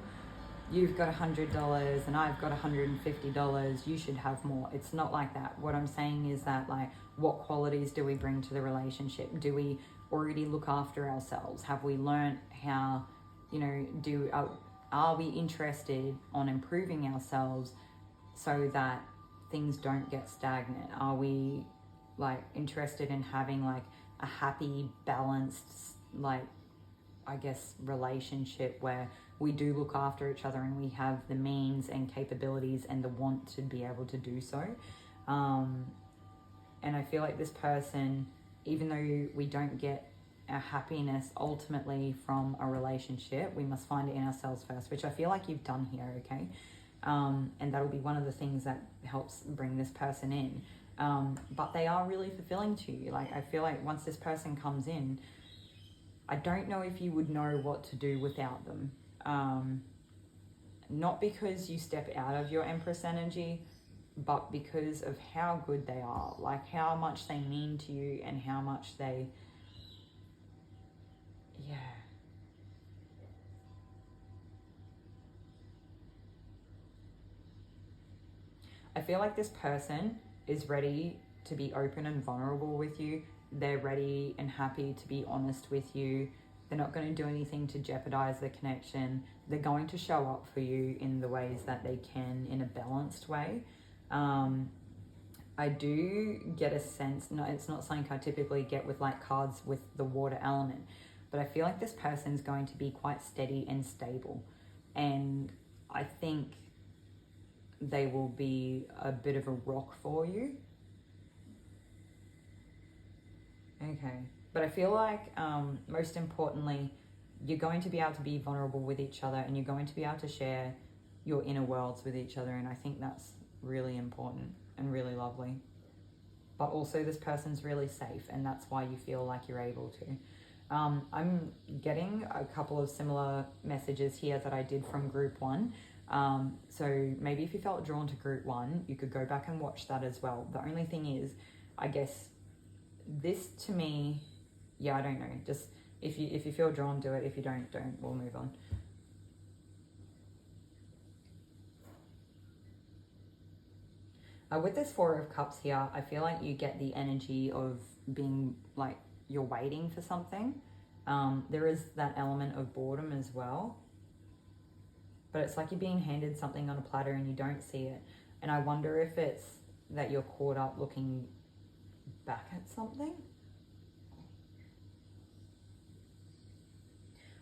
[SPEAKER 1] you've got $100 and I've got $150, you should have more. It's not like that. What I'm saying is that, like, what qualities do we bring to the relationship? Do we already look after ourselves? Have we learned how, you know, are we interested on improving ourselves so that things don't get stagnant? Are we like interested in having like a happy, balanced, like, I guess, relationship where we do look after each other and we have the means and capabilities and the want to be able to do so? And I feel like this person, even though we don't get our happiness ultimately from a relationship, we must find it in ourselves first, which I feel like you've done here, okay? And that'll be one of the things that helps bring this person in. But they are really fulfilling to you. Like, I feel like once this person comes in, I don't know if you would know what to do without them. Not because you step out of your Empress energy, but because of how good they are, like how much they mean to you and how much they, yeah. I feel like this person is ready to be open and vulnerable with you. They're ready and happy to be honest with you. They're not going to do anything to jeopardize the connection. They're going to show up for you in the ways that they can, in a balanced way. I do get a sense, no, it's not something I typically get with like cards with the water element, but I feel like this person's going to be quite steady and stable. And I think they will be a bit of a rock for you. Okay. But I feel like most importantly, you're going to be able to be vulnerable with each other, and you're going to be able to share your inner worlds with each other. And I think that's really important and really lovely. But also this person's really safe, and that's why you feel like you're able to. I'm getting a couple of similar messages here that I did from group 1. So maybe if you felt drawn to group 1, you could go back and watch that as well. The only thing is, I guess this to me, yeah, I don't know. Just if you feel drawn, do it. If you don't, we'll move on. With this 4 of Cups here, I feel like you get the energy of being like you're waiting for something. There is that element of boredom as well. But it's like you're being handed something on a platter and you don't see it. And I wonder if it's that you're caught up looking back at something.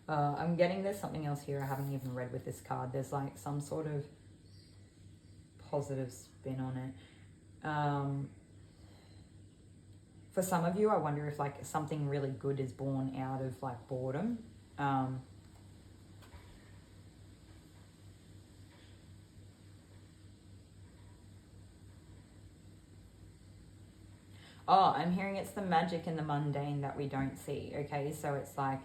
[SPEAKER 1] I'm getting there's something else here I haven't even read with this card. There's like some sort of positive spin on it. For some of you, I wonder if like something really good is born out of like boredom. Oh, I'm hearing it's the magic in the mundane that we don't see, okay? So it's like,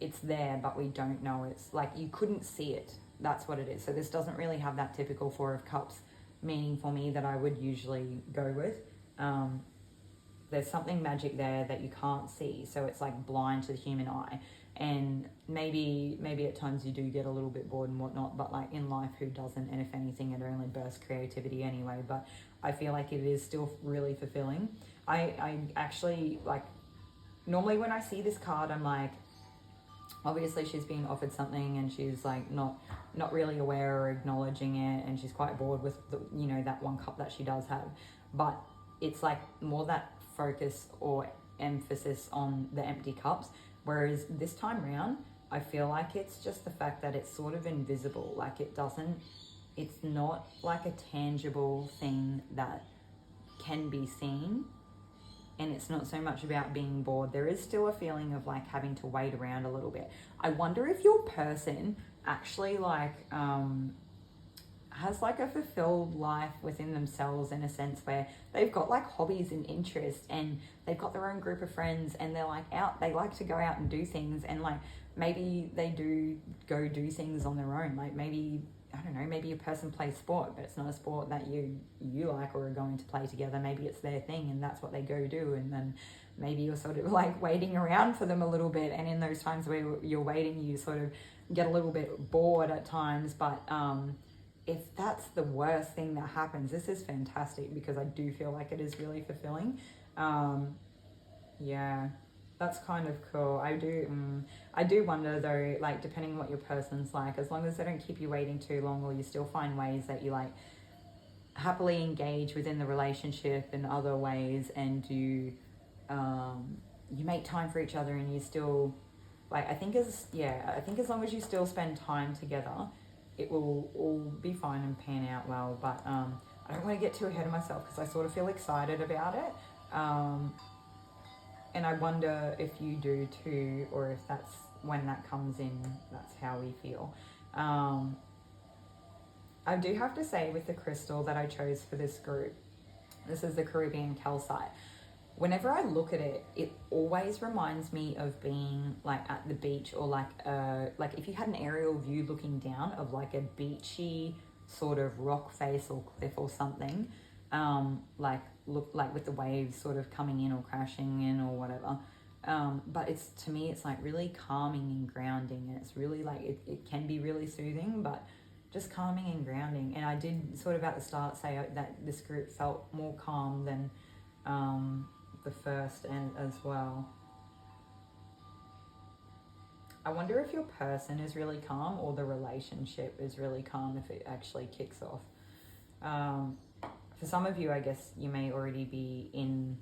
[SPEAKER 1] it's there, but we don't know. It's like you couldn't see it. That's what it is. So this doesn't really have that typical 4 of Cups meaning for me that I would usually go with. There's something magic there that you can't see. So it's like blind to the human eye. And maybe at times you do get a little bit bored and whatnot, but like in life, who doesn't? And if anything, it only bursts creativity anyway. But I feel like it is still really fulfilling. I actually, like, normally when I see this card, I'm like, obviously she's being offered something and she's like not really aware or acknowledging it, and she's quite bored with the, you know, that 1 cup that she does have. But it's like more that focus or emphasis on the empty cups. Whereas this time round, I feel like it's just the fact that it's sort of invisible. Like it's not like a tangible thing that can be seen. And it's not so much about being bored. There is still a feeling of like having to wait around a little bit. I wonder if your person actually like has like a fulfilled life within themselves, in a sense where they've got like hobbies and interests, and they've got their own group of friends, and they're like out, they like to go out and do things, and like maybe they do go do things on their own. Like maybe, I don't know, maybe a person plays sport, but it's not a sport that you like or are going to play together. Maybe it's their thing and that's what they go do. And then maybe you're sort of like waiting around for them a little bit. And in those times where you're waiting, you sort of get a little bit bored at times. But if that's the worst thing that happens, this is fantastic, because I do feel like it is really fulfilling. Yeah. That's kind of cool. I do wonder though, like depending on what your person's like, as long as they don't keep you waiting too long, or you still find ways that you like happily engage within the relationship in other ways, and you make time for each other, and you still like, I think as long as you still spend time together, it will all be fine and pan out well. But I don't want to get too ahead of myself, because I sort of feel excited about it. And I wonder if you do too, or if that's when that comes in, that's how we feel. I do have to say, with the crystal that I chose for this group, this is the Caribbean Calcite. whenever I look at it, it always reminds me of being like at the beach, or like if you had an aerial view looking down of like a beachy sort of rock face or cliff or something, look like with the waves sort of coming in or crashing in or whatever. But it's, to me, it's like really calming and grounding, and it's really like it can be really soothing, but just calming and grounding. And I did sort of at the start say that this group felt more calm than the first and as well. I wonder if your person is really calm or the relationship is really calm if it actually kicks off. For some of you, I guess you may already be in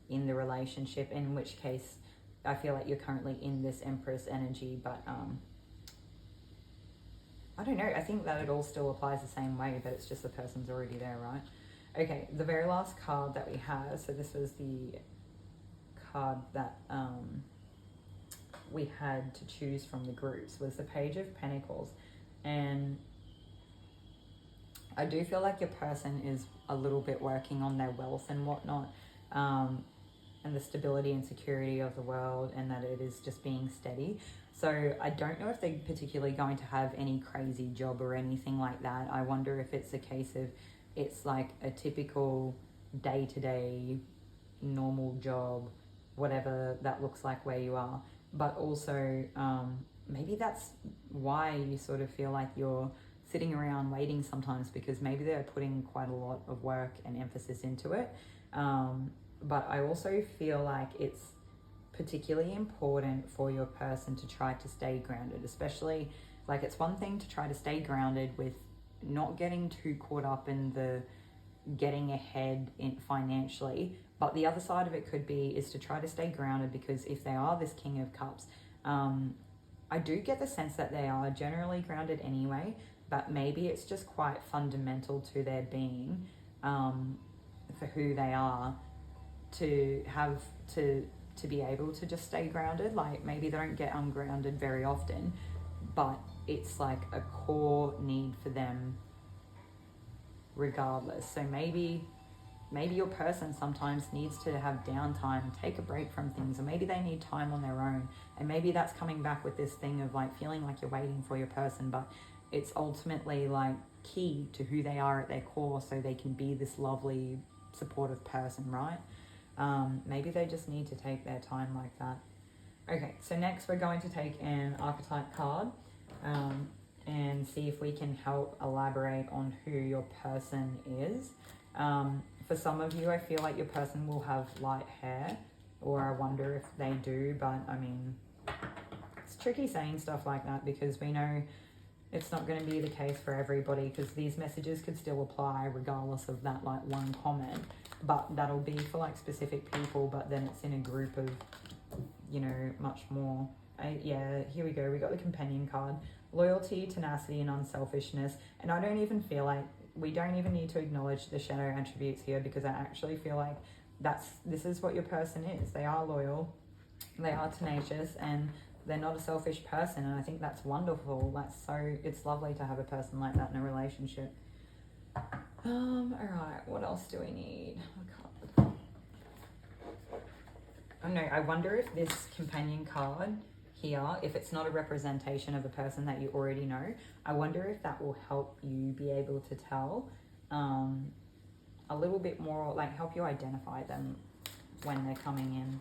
[SPEAKER 1] the relationship, in which case I feel like you're currently in this Empress energy, but I don't know, I think that it all still applies the same way, but it's just the person's already there, right? Okay, the very last card that we have, so this was the card that we had to choose from the groups, was the Page of Pentacles. And I do feel like your person is a little bit working on their wealth and whatnot, and the stability and security of the world, and that it is just being steady. So I don't know if they're particularly going to have any crazy job or anything like that. I wonder if it's a case of it's like a typical day-to-day normal job, whatever that looks like where you are. But also maybe that's why you sort of feel like you're sitting around waiting sometimes, because maybe they're putting quite a lot of work and emphasis into it. But I also feel like it's particularly important for your person to try to stay grounded, especially like it's one thing to try to stay grounded with not getting too caught up in the getting ahead in financially, but the other side of it could be is to try to stay grounded, because if they are this King of Cups, I do get the sense that they are generally grounded anyway, but maybe it's just quite fundamental to their being, for who they are, to have to be able to just stay grounded. Like maybe they don't get ungrounded very often, but it's like a core need for them regardless. So maybe your person sometimes needs to have downtime, take a break from things, or maybe they need time on their own, and maybe that's coming back with this thing of like feeling like you're waiting for your person, but it's ultimately like key to who they are at their core, so they can be this lovely supportive person, right? Maybe they just need to take their time like that. Okay, so next we're going to take an archetype card and see if we can help elaborate on who your person is. For some of you, I feel like your person will have light hair, or I wonder if they do, but I mean, it's tricky saying stuff like that because we know it's not going to be the case for everybody, because these messages could still apply regardless of that like one comment, but that'll be for like specific people, but then it's in a group of, you know, much more. Yeah, here we go. We got the companion card. Loyalty, tenacity, and unselfishness. And I don't even feel like we don't even need to acknowledge the shadow attributes here, because I actually feel like this is what your person is. They are loyal, they are tenacious, and they're not a selfish person. And I think that's wonderful. It's lovely to have a person like that in a relationship. All right, what else do we need? Oh no, I wonder if this companion card here, if it's not a representation of a person that you already know, I wonder if that will help you be able to tell a little bit more, like help you identify them when they're coming in.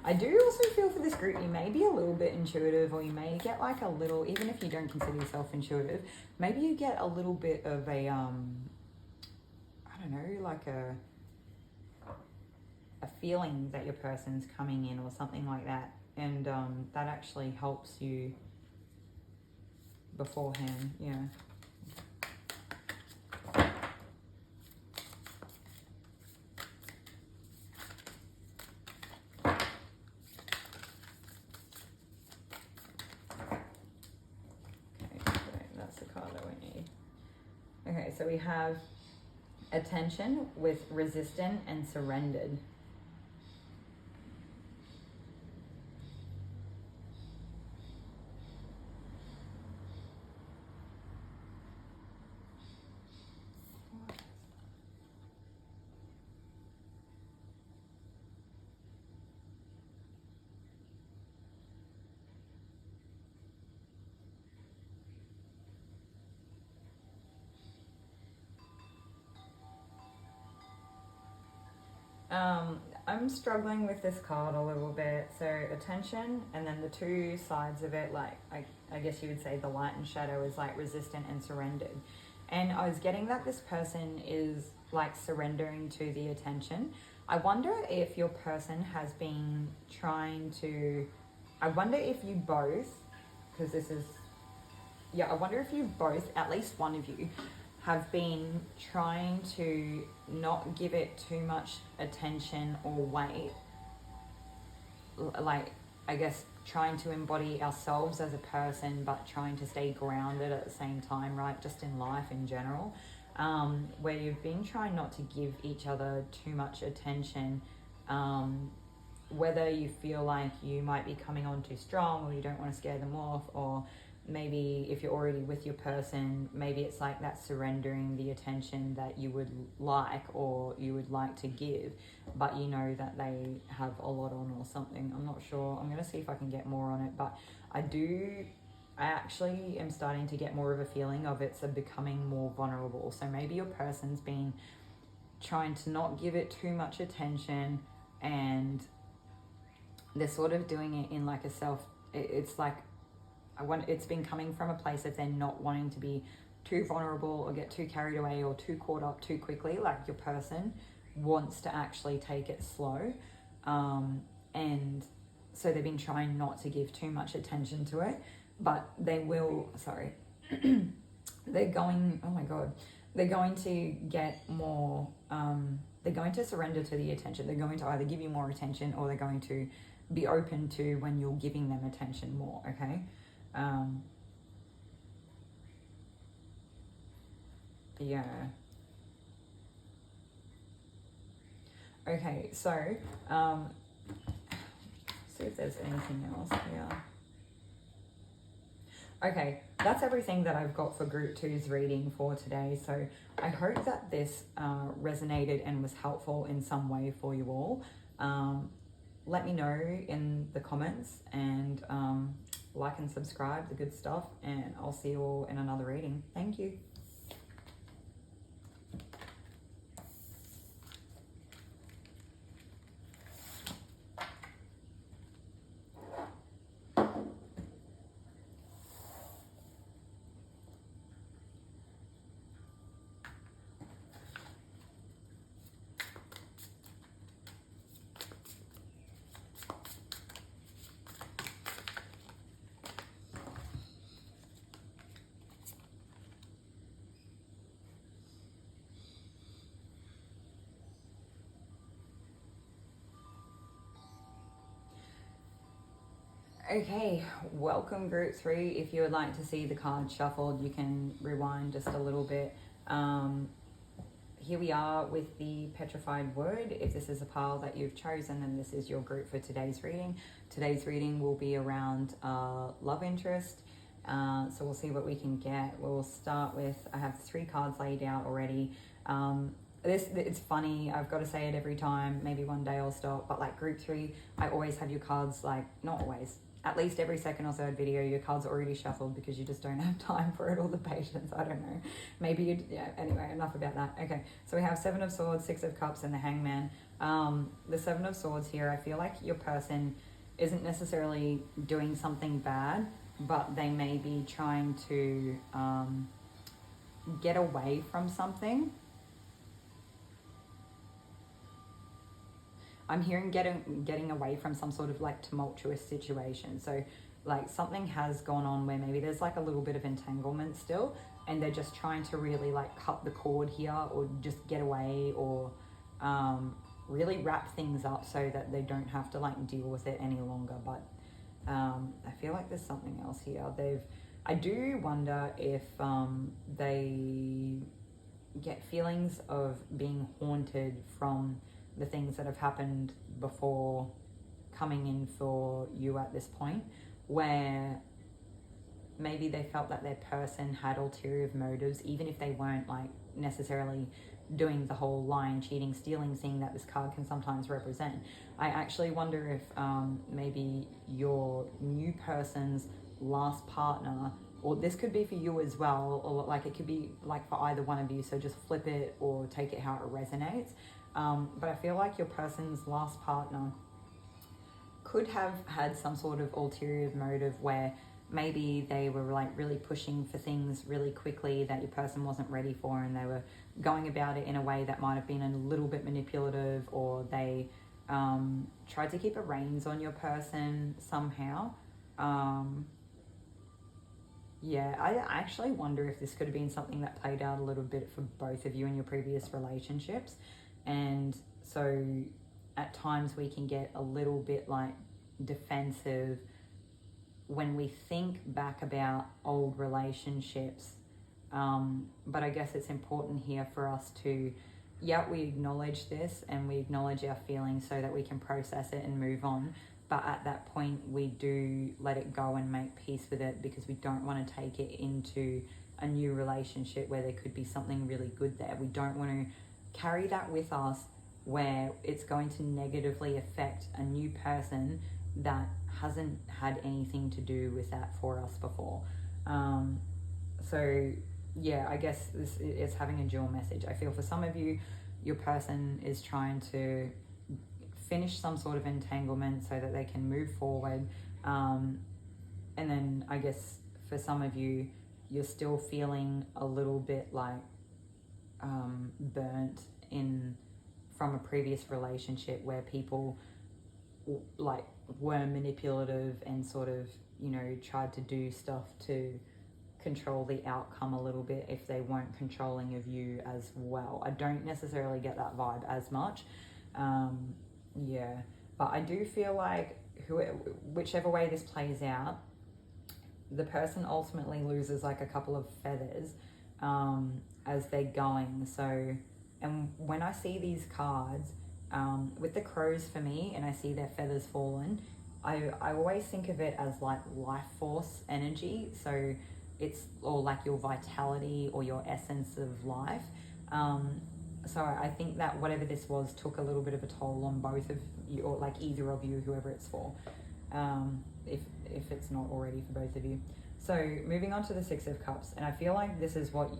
[SPEAKER 1] I do also feel for this group, you may be a little bit intuitive, or you may get like a little, even if you don't consider yourself intuitive, maybe you get a little bit of a, I don't know, like a feeling that your person's coming in or something like that. And that actually helps you beforehand, yeah. Okay, so we have attention with resistant and surrendered. I'm struggling with this card a little bit. So attention, and then the two sides of it, like I guess you would say the light and shadow is like resistant and surrendered. And I was getting that this person is like surrendering to the attention. I wonder if your person has been trying to, I wonder if you both, because this is, yeah, I wonder if you both, at least one of you, have been trying to not give it too much attention or weight. Like, I guess trying to embody ourselves as a person, but trying to stay grounded at the same time, right? Just in life in general. Where you've been trying not to give each other too much attention, whether you feel like you might be coming on too strong or you don't want to scare them off, or maybe if you're already with your person, maybe it's like that surrendering the attention that you would like or you would like to give, but you know that they have a lot on or something. I'm not sure. I'm going to see if I can get more on it, but I actually am starting to get more of a feeling of it's becoming more vulnerable. So maybe your person's been trying to not give it too much attention, and they're sort of doing it in like a it's like, it's been coming from a place of they're not wanting to be too vulnerable or get too carried away or too caught up too quickly. Like your person wants to actually take it slow. And so they've been trying not to give too much attention to it, but they will, they're going, oh my God, they're going to get more, they're going to surrender to the attention. They're going to either give you more attention or they're going to be open to when you're giving them attention more, okay? Yeah. Okay, so, see if there's anything else here. Okay, that's everything that I've got for Group 2's reading for today. So I hope that this resonated and was helpful in some way for you all. Let me know in the comments, and like and subscribe, the good stuff, and I'll see you all in another reading. Thank you. Okay, welcome Group 3. If you would like to see the cards shuffled, you can rewind just a little bit. Here we are with the Petrified word. If this is a pile that you've chosen, then this is your group for today's reading. Today's reading will be around love interest. So we'll see what we can get. We'll start with, I have 3 cards laid out already. It's funny, I've got to say it every time, maybe one day I'll stop, but like Group 3, I always have your cards, like, not always, at least every second or third video, your cards are already shuffled because you just don't have time for it or the patience, I don't know. Maybe you, yeah, anyway, enough about that. Okay, so we have 7 of Swords, 6 of Cups, and the Hangman. The 7 of Swords here, I feel like your person isn't necessarily doing something bad, but they may be trying to get away from something. I'm hearing getting away from some sort of like tumultuous situation. So like something has gone on where maybe there's like a little bit of entanglement still, and they're just trying to really like cut the cord here, or just get away, or really wrap things up so that they don't have to like deal with it any longer. But I feel like there's something else here. I do wonder if they get feelings of being haunted from the things that have happened before coming in for you at this point, where maybe they felt that their person had ulterior motives, even if they weren't like necessarily doing the whole lying, cheating, stealing thing that this card can sometimes represent. I actually wonder if maybe your new person's last partner, or this could be for you as well, or like it could be like for either one of you, so just flip it or take it how it resonates. But I feel like your person's last partner could have had some sort of ulterior motive where maybe they were like really pushing for things really quickly that your person wasn't ready for, and they were going about it in a way that might have been a little bit manipulative, or they tried to keep a reins on your person somehow. Yeah, I actually wonder if this could have been something that played out a little bit for both of you in your previous relationships. And so at times we can get a little bit like defensive when we think back about old relationships. But I guess it's important here for us to, we acknowledge this and we acknowledge our feelings so that we can process it and move on. But at that point, we do let it go and make peace with it, because we don't want to take it into a new relationship where there could be something really good there. We don't want to carry that with us where it's going to negatively affect a new person that hasn't had anything to do with that for us before. So yeah, I guess it's having a dual message. I feel for some of you, your person is trying to finish some sort of entanglement so that they can move forward. And then I guess for some of you, you're still feeling a little bit like burnt from a previous relationship where people like were manipulative and sort of, tried to do stuff to control the outcome a little bit if they weren't controlling of you as well. I don't necessarily get that vibe as much. But I do feel like whichever way this plays out, the person ultimately loses like a couple of feathers as they're going. So, and when I see these cards with the crows for me, and I see their feathers fallen, I always think of it as like life force energy. So it's, or like your vitality or your essence of life. So I think that whatever this was took a little bit of a toll on both of you, or like either of you, whoever it's for, if it's not already for both of you. So moving on to the Six of Cups, and I feel like this is what,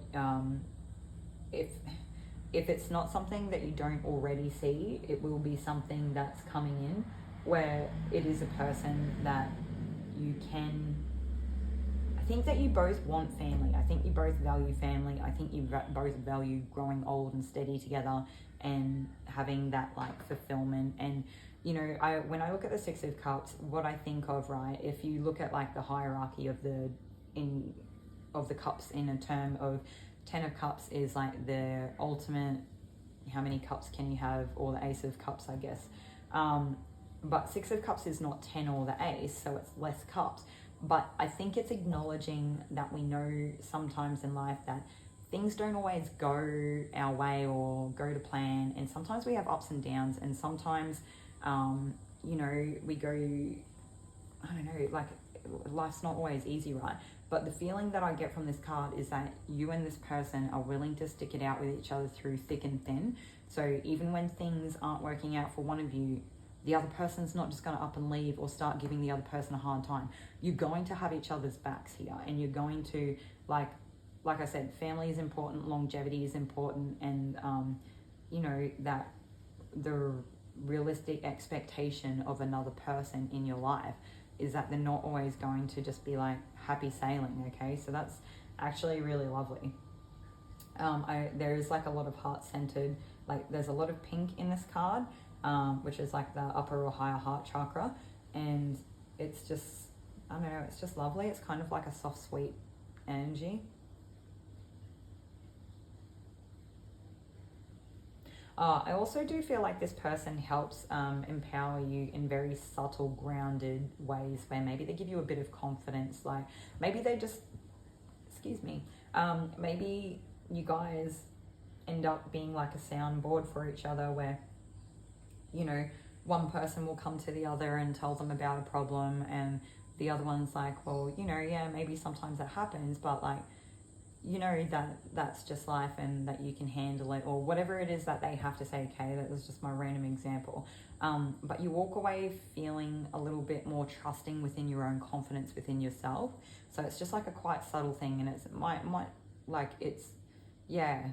[SPEAKER 1] if it's not something that you don't already see, it will be something that's coming in, where it is a person that you can, I think that you both want family. I think you both value family. I think you both value growing old and steady together and having that like fulfillment. And when I look at the Six of Cups, what I think of, right, if you look at like the hierarchy of the cups in a term of, 10 of Cups is like the ultimate, how many cups can you have, or the Ace of Cups, I guess. But Six of Cups is not 10 or the Ace, so it's less cups. But I think it's acknowledging that we know sometimes in life that things don't always go our way or go to plan, and sometimes we have ups and downs, and sometimes we go, I don't know, like life's not always easy, right? But the feeling that I get from this card is that you and this person are willing to stick it out with each other through thick and thin. So even when things aren't working out for one of you, the other person's not just going to up and leave or start giving the other person a hard time. You're going to have each other's backs here, and you're going to, like I said, family is important, longevity is important, and that the realistic expectation of another person in your life is that they're not always going to just be like happy sailing, okay? So that's actually really lovely. There is like a lot of heart-centered, like there's a lot of pink in this card, which is like the upper or higher heart chakra, and it's just, I don't know, it's just lovely. It's kind of like a soft, sweet energy. I also do feel like this person helps empower you in very subtle, grounded ways, where maybe they give you a bit of confidence, like maybe they just, maybe you guys end up being like a soundboard for each other, where, one person will come to the other and tell them about a problem, and the other one's like, well, maybe sometimes that happens, but like, that's just life, and that you can handle it, or whatever it is that they have to say. Okay, that was just my random example. But you walk away feeling a little bit more trusting within your own confidence within yourself. So it's just like a quite subtle thing, and it's might like it's, yeah.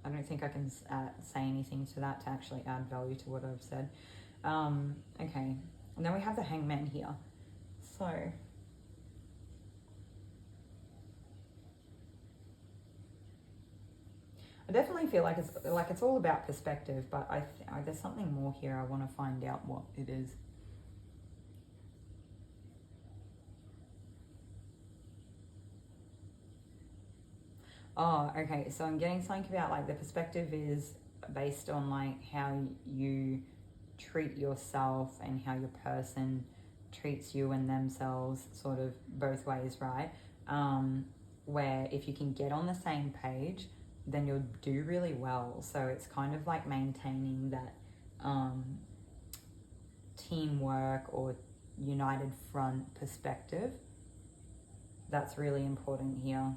[SPEAKER 1] I don't think I can say anything to that to actually add value to what I've said. Okay, and then we have the Hangman here. So I definitely feel like it's all about perspective, but there's something more here. I want to find out what it is. Oh, okay. So I'm getting something about like the perspective is based on like how you treat yourself and how your person treats you and themselves, sort of both ways, right? Where if you can get on the same page, then you'll do really well. So it's kind of like maintaining that teamwork or united front perspective. That's really important here.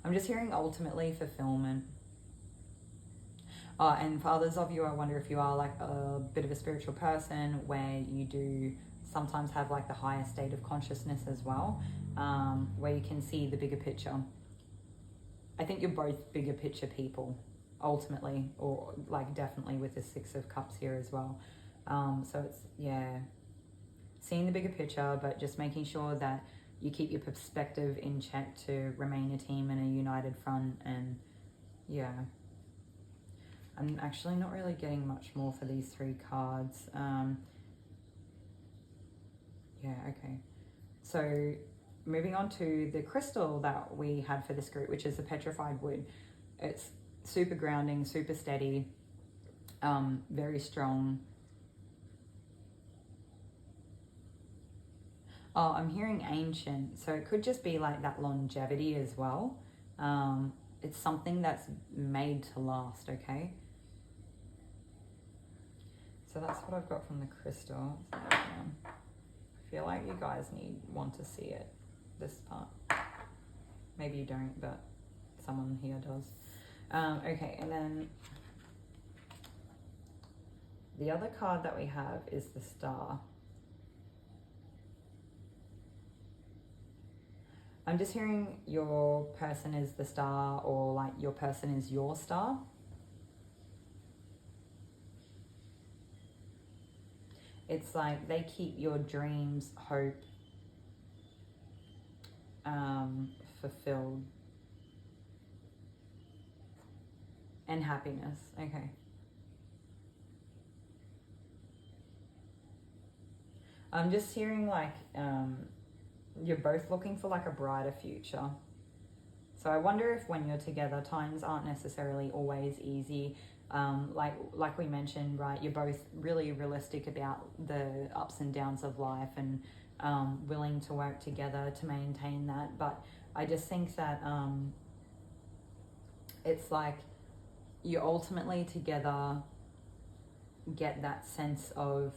[SPEAKER 1] I'm just hearing ultimately fulfillment. And for others of you, I wonder if you are like a bit of a spiritual person where you do sometimes have like the higher state of consciousness as well, where you can see the bigger picture. I think you're both bigger picture people, ultimately, or like definitely with the Six of Cups here as well. So it's, yeah, seeing the bigger picture, but just making sure that you keep your perspective in check to remain a team and a united front. And yeah, I'm actually not really getting much more for these three cards. Yeah, okay. So moving on to the crystal that we had for this group, which is the Petrified wood. It's super grounding, super steady, very strong. Oh, I'm hearing ancient, so it could just be like that longevity as well. It's something that's made to last, okay? So that's what I've got from the crystal. I feel like you guys want to see it, this part. Maybe you don't, but someone here does. Okay, and then the other card that we have is the Star. I'm just hearing your person is the star, or like your person is your star. It's like they keep your dreams, hope, fulfilled, and happiness. Okay. I'm just hearing like you're both looking for like a brighter future. So I wonder if when you're together, times aren't necessarily always easy. Like we mentioned, right, you're both really realistic about the ups and downs of life and willing to work together to maintain that. But I just think that it's like you ultimately together get that sense of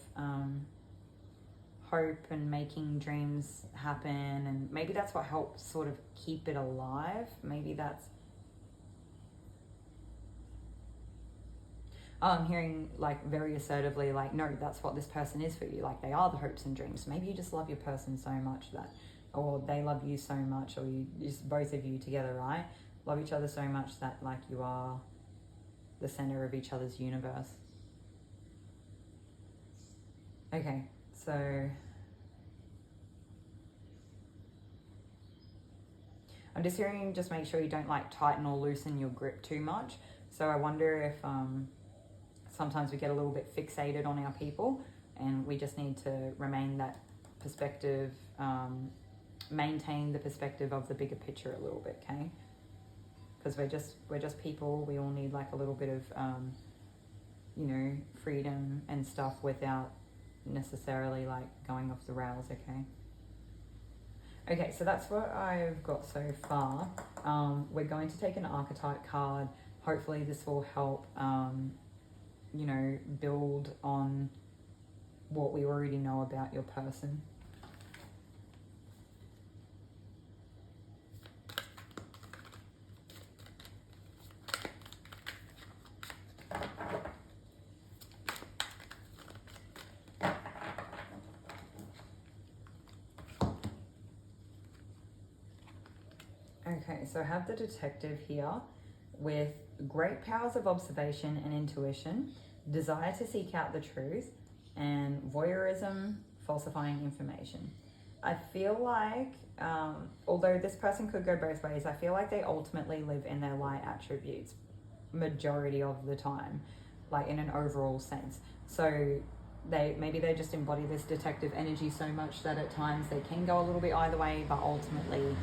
[SPEAKER 1] hope and making dreams happen, and maybe that's what helps sort of keep it alive. Maybe that's I'm hearing like very assertively like, no, that's what this person is for you, like they are the hopes and dreams. Maybe you just love your person so much that, or they love you so much, or you just both of you together, right, love each other so much that like you are the center of each other's universe. Okay, so I'm just hearing, just make sure you don't like tighten or loosen your grip too much. So I wonder if sometimes we get a little bit fixated on our people, and we just need to remain that perspective, maintain the perspective of the bigger picture a little bit, okay? Because we're just people. We all need like a little bit of you know, freedom and stuff without necessarily like going off the rails, okay? Okay, so that's what I've got so far. We're going to take an archetype card. Hopefully this will help, you know, build on what we already know about your person. Okay, so I have the detective here. with great powers of observation and intuition, desire to seek out the truth, and voyeurism, falsifying information. I feel like, although this person could go both ways, I feel like they ultimately live in their light attributes majority of the time, like in an overall sense. So they just embody this detective energy so much that at times they can go a little bit either way, but ultimately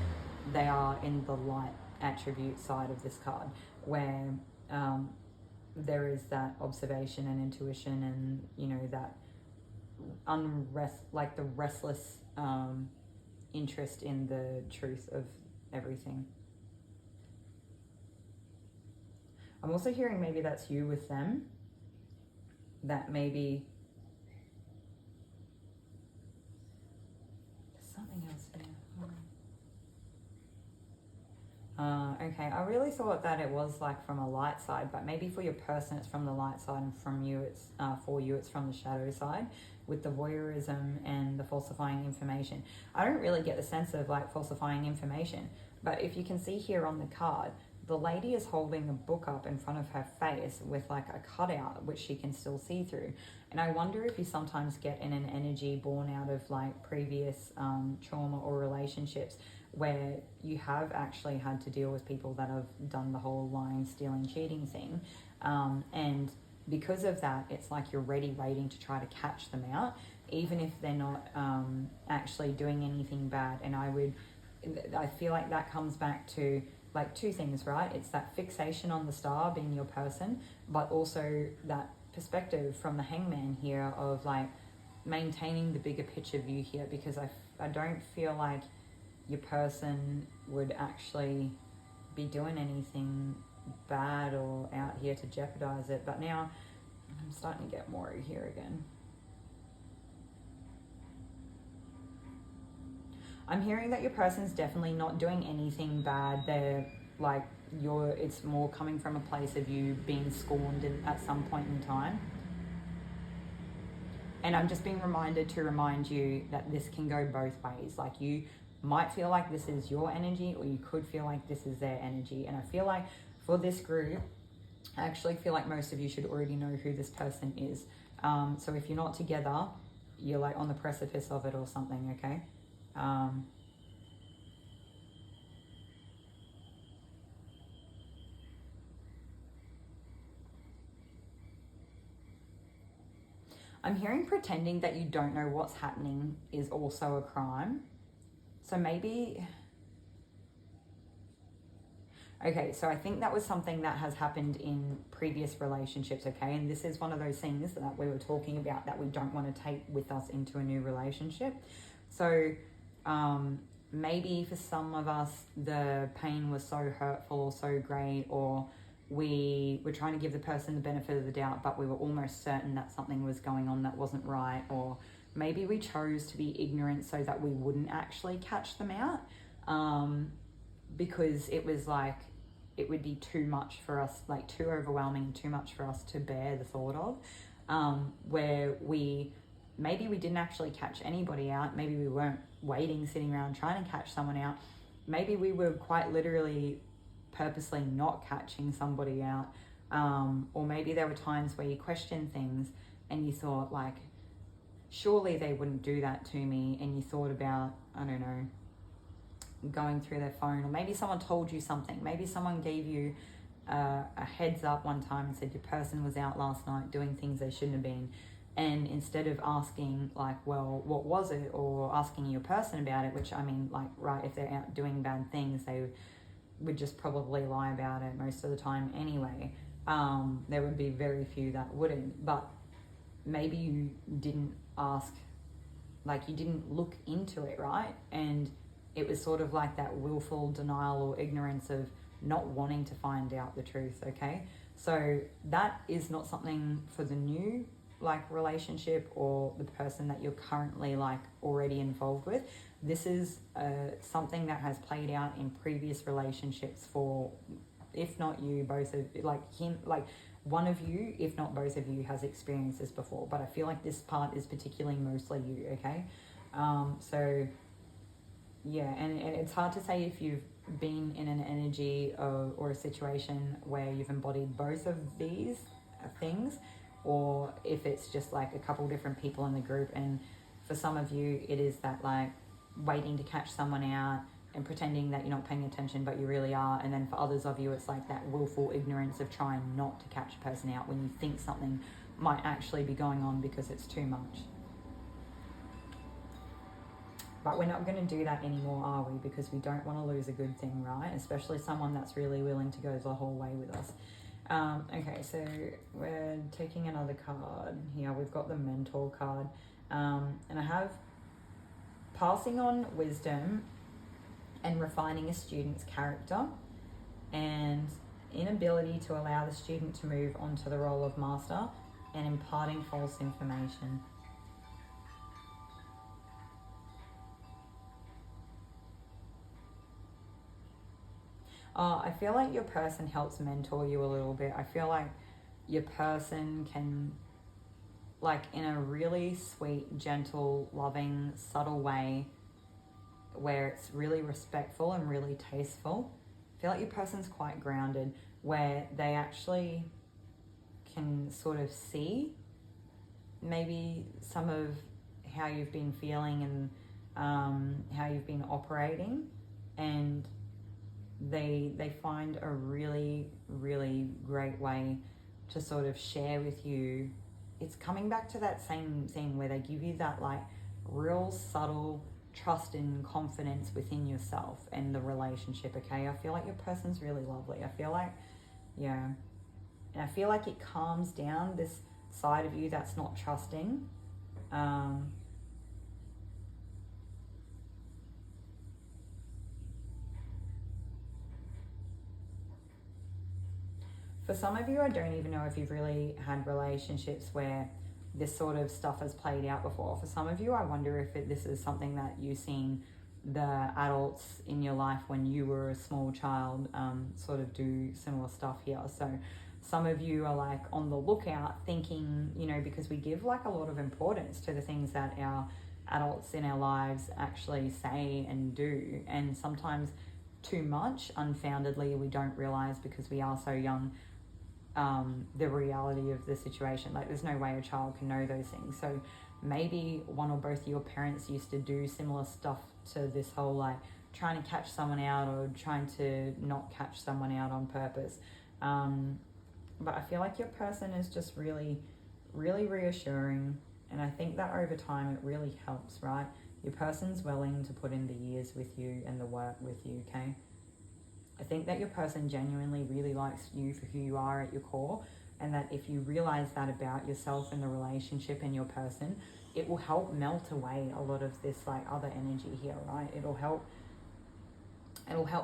[SPEAKER 1] they are in the light attribute side of this card, where there is that observation and intuition, and you know, that unrest, like the restless interest in the truth of everything. I'm also hearing maybe that's you with them, that maybe there's something else here. Okay, I really thought that it was like from a light side, but maybe for your person it's from the light side, and from you it's for you it's from the shadow side, with the voyeurism and the falsifying information. I don't really get the sense of like falsifying information, but if you can see here on the card, the lady is holding a book up in front of her face with like a cutout which she can still see through. And I wonder if you sometimes get in an energy born out of like previous trauma or relationships, where you have actually had to deal with people that have done the whole lying, stealing, cheating thing. And because of that, it's like you're ready, waiting to try to catch them out, even if they're not actually doing anything bad. And I feel like that comes back to like two things, right? It's that fixation on the star being your person, but also that perspective from the hangman here of like maintaining the bigger picture view here, because I don't feel like your person would actually be doing anything bad or out here to jeopardize it. But now I'm starting to get more here again. I'm hearing that your person's definitely not doing anything bad. They're like, it's more coming from a place of you being scorned at some point in time. And I'm just being reminded to remind you that this can go both ways. Like, you might feel like this is your energy, or you could feel like this is their energy. And I feel like for this group, I actually feel like most of you should already know who this person is. So if you're not together, you're like on the precipice of it or something, okay? I'm hearing pretending that you don't know what's happening is also a crime. So maybe... Okay, so I think that was something that has happened in previous relationships, okay? And this is one of those things that we were talking about that we don't want to take with us into a new relationship. So maybe for some of us, the pain was so hurtful or so great, or we were trying to give the person the benefit of the doubt, but we were almost certain that something was going on that wasn't right. Or maybe we chose to be ignorant so that we wouldn't actually catch them out, because it was like, it would be too much for us, like too overwhelming, too much for us to bear the thought of, where maybe we didn't actually catch anybody out. Maybe we weren't waiting, sitting around trying to catch someone out. Maybe we were quite literally purposely not catching somebody out. Or maybe there were times where you questioned things and you thought like, surely they wouldn't do that to me. And you thought about, I don't know, going through their phone, or maybe someone told you something. Maybe someone gave you a heads up one time and said your person was out last night doing things they shouldn't have been. And instead of asking like, well, what was it? Or asking your person about it, which I mean, like, right, if they're out doing bad things, they would just probably lie about it most of the time anyway. There would be very few that wouldn't, but maybe you didn't ask, like you didn't look into it, right? And it was sort of like that willful denial or ignorance of not wanting to find out the truth, okay? So that is not something for the new like relationship or the person that you're currently like already involved with. This is something that has played out in previous relationships for, if not you, both of, like him, like one of you, if not both of you, has experienced this before. But I feel like this part is particularly mostly you, okay? So yeah, and it's hard to say if you've been in an energy or a situation where you've embodied both of these things, or if it's just like a couple different people in the group. And for some of you, it is that like waiting to catch someone out and pretending that you're not paying attention, but you really are. And then for others of you, it's like that willful ignorance of trying not to catch a person out when you think something might actually be going on because it's too much. But we're not going to do that anymore, are we? Because we don't want to lose a good thing, right? Especially someone that's really willing to go the whole way with us. Okay, so we're taking another card here. We've got the Mentor card. And I have passing on wisdom and refining a student's character, and inability to allow the student to move on to the role of master, and imparting false information. I feel like your person helps mentor you a little bit. I feel like your person can, like in a really sweet, gentle, loving, subtle way, where it's really respectful and really tasteful. I feel like your person's quite grounded, where they actually can sort of see maybe some of how you've been feeling and how you've been operating, and they find a really, really great way to sort of share with you. It's coming back to that same thing where they give you that like real subtle trust and confidence within yourself and the relationship, okay? I feel like your person's really lovely. I feel like, yeah. And I feel like it calms down this side of you that's not trusting. For some of you, I don't even know if you've really had relationships where this sort of stuff has played out before. For some of you, I wonder if this is something that you've seen the adults in your life when you were a small child sort of do similar stuff here. So some of you are like on the lookout thinking, you know, because we give like a lot of importance to the things that our adults in our lives actually say and do. And sometimes too much, unfoundedly, we don't realize because we are so young the reality of the situation. Like there's no way a child can know those things. So maybe one or both of your parents used to do similar stuff to this whole like trying to catch someone out or trying to not catch someone out on purpose. But I feel like your person is just really, really reassuring. And I think that over time it really helps, right? Your person's willing to put in the years with you and the work with you, okay? I think that your person genuinely really likes you for who you are at your core, and that if you realize that about yourself and the relationship and your person, it will help melt away a lot of this like other energy here, right? It'll help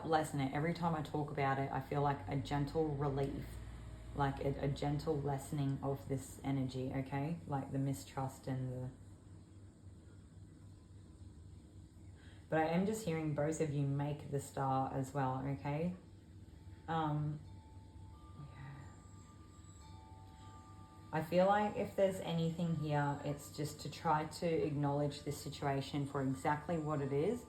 [SPEAKER 1] lessen it. Every time I talk about it, I feel like a gentle relief, like a gentle lessening of this energy, okay? Like the mistrust and the... But I am just hearing both of you make the star as well, okay? I feel like if there's anything here, it's just to try to acknowledge this situation for exactly what it is,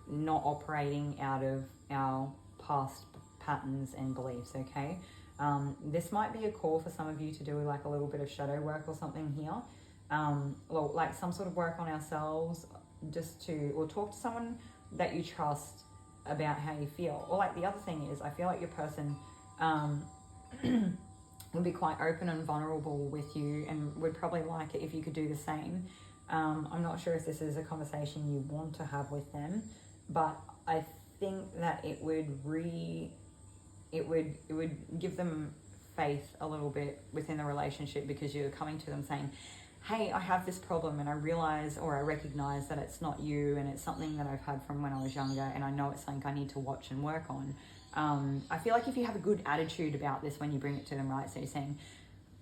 [SPEAKER 1] not operating out of our past patterns and beliefs, okay? This might be a call for some of you to do like a little bit of shadow work or something here. Like some sort of work on ourselves, or talk to someone that you trust about how you feel. Or like the other thing is, I feel like your person would be quite open and vulnerable with you and would probably like it if you could do the same. I'm not sure if this is a conversation you want to have with them, but I think that it would give them faith a little bit within the relationship, because you're coming to them saying, hey, I have this problem and I realize, or I recognize that it's not you and it's something that I've had from when I was younger, and I know it's something I need to watch and work on. I feel like if you have a good attitude about this when you bring it to them, right? So you're saying,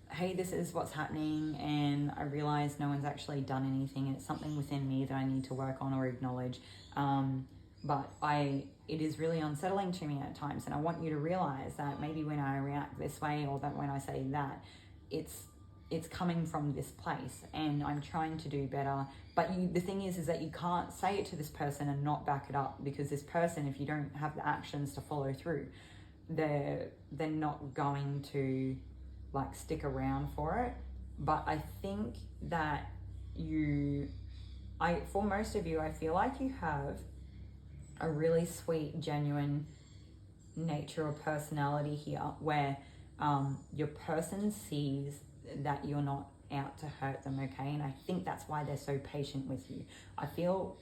[SPEAKER 1] hey, this is what's happening and I realize no one's actually done anything. It's something within me that I need to work on or acknowledge. But it is really unsettling to me at times, and I want you to realize that maybe when I react this way, or that when I say that, it's it's coming from this place and I'm trying to do better. But the thing is that you can't say it to this person and not back it up, because this person, if you don't have the actions to follow through, they're not going to like stick around for it. But I think that for most of you, I feel like you have a really sweet, genuine nature or personality here, where your person sees that you're not out to hurt them, okay? And I think that's why they're so patient with you.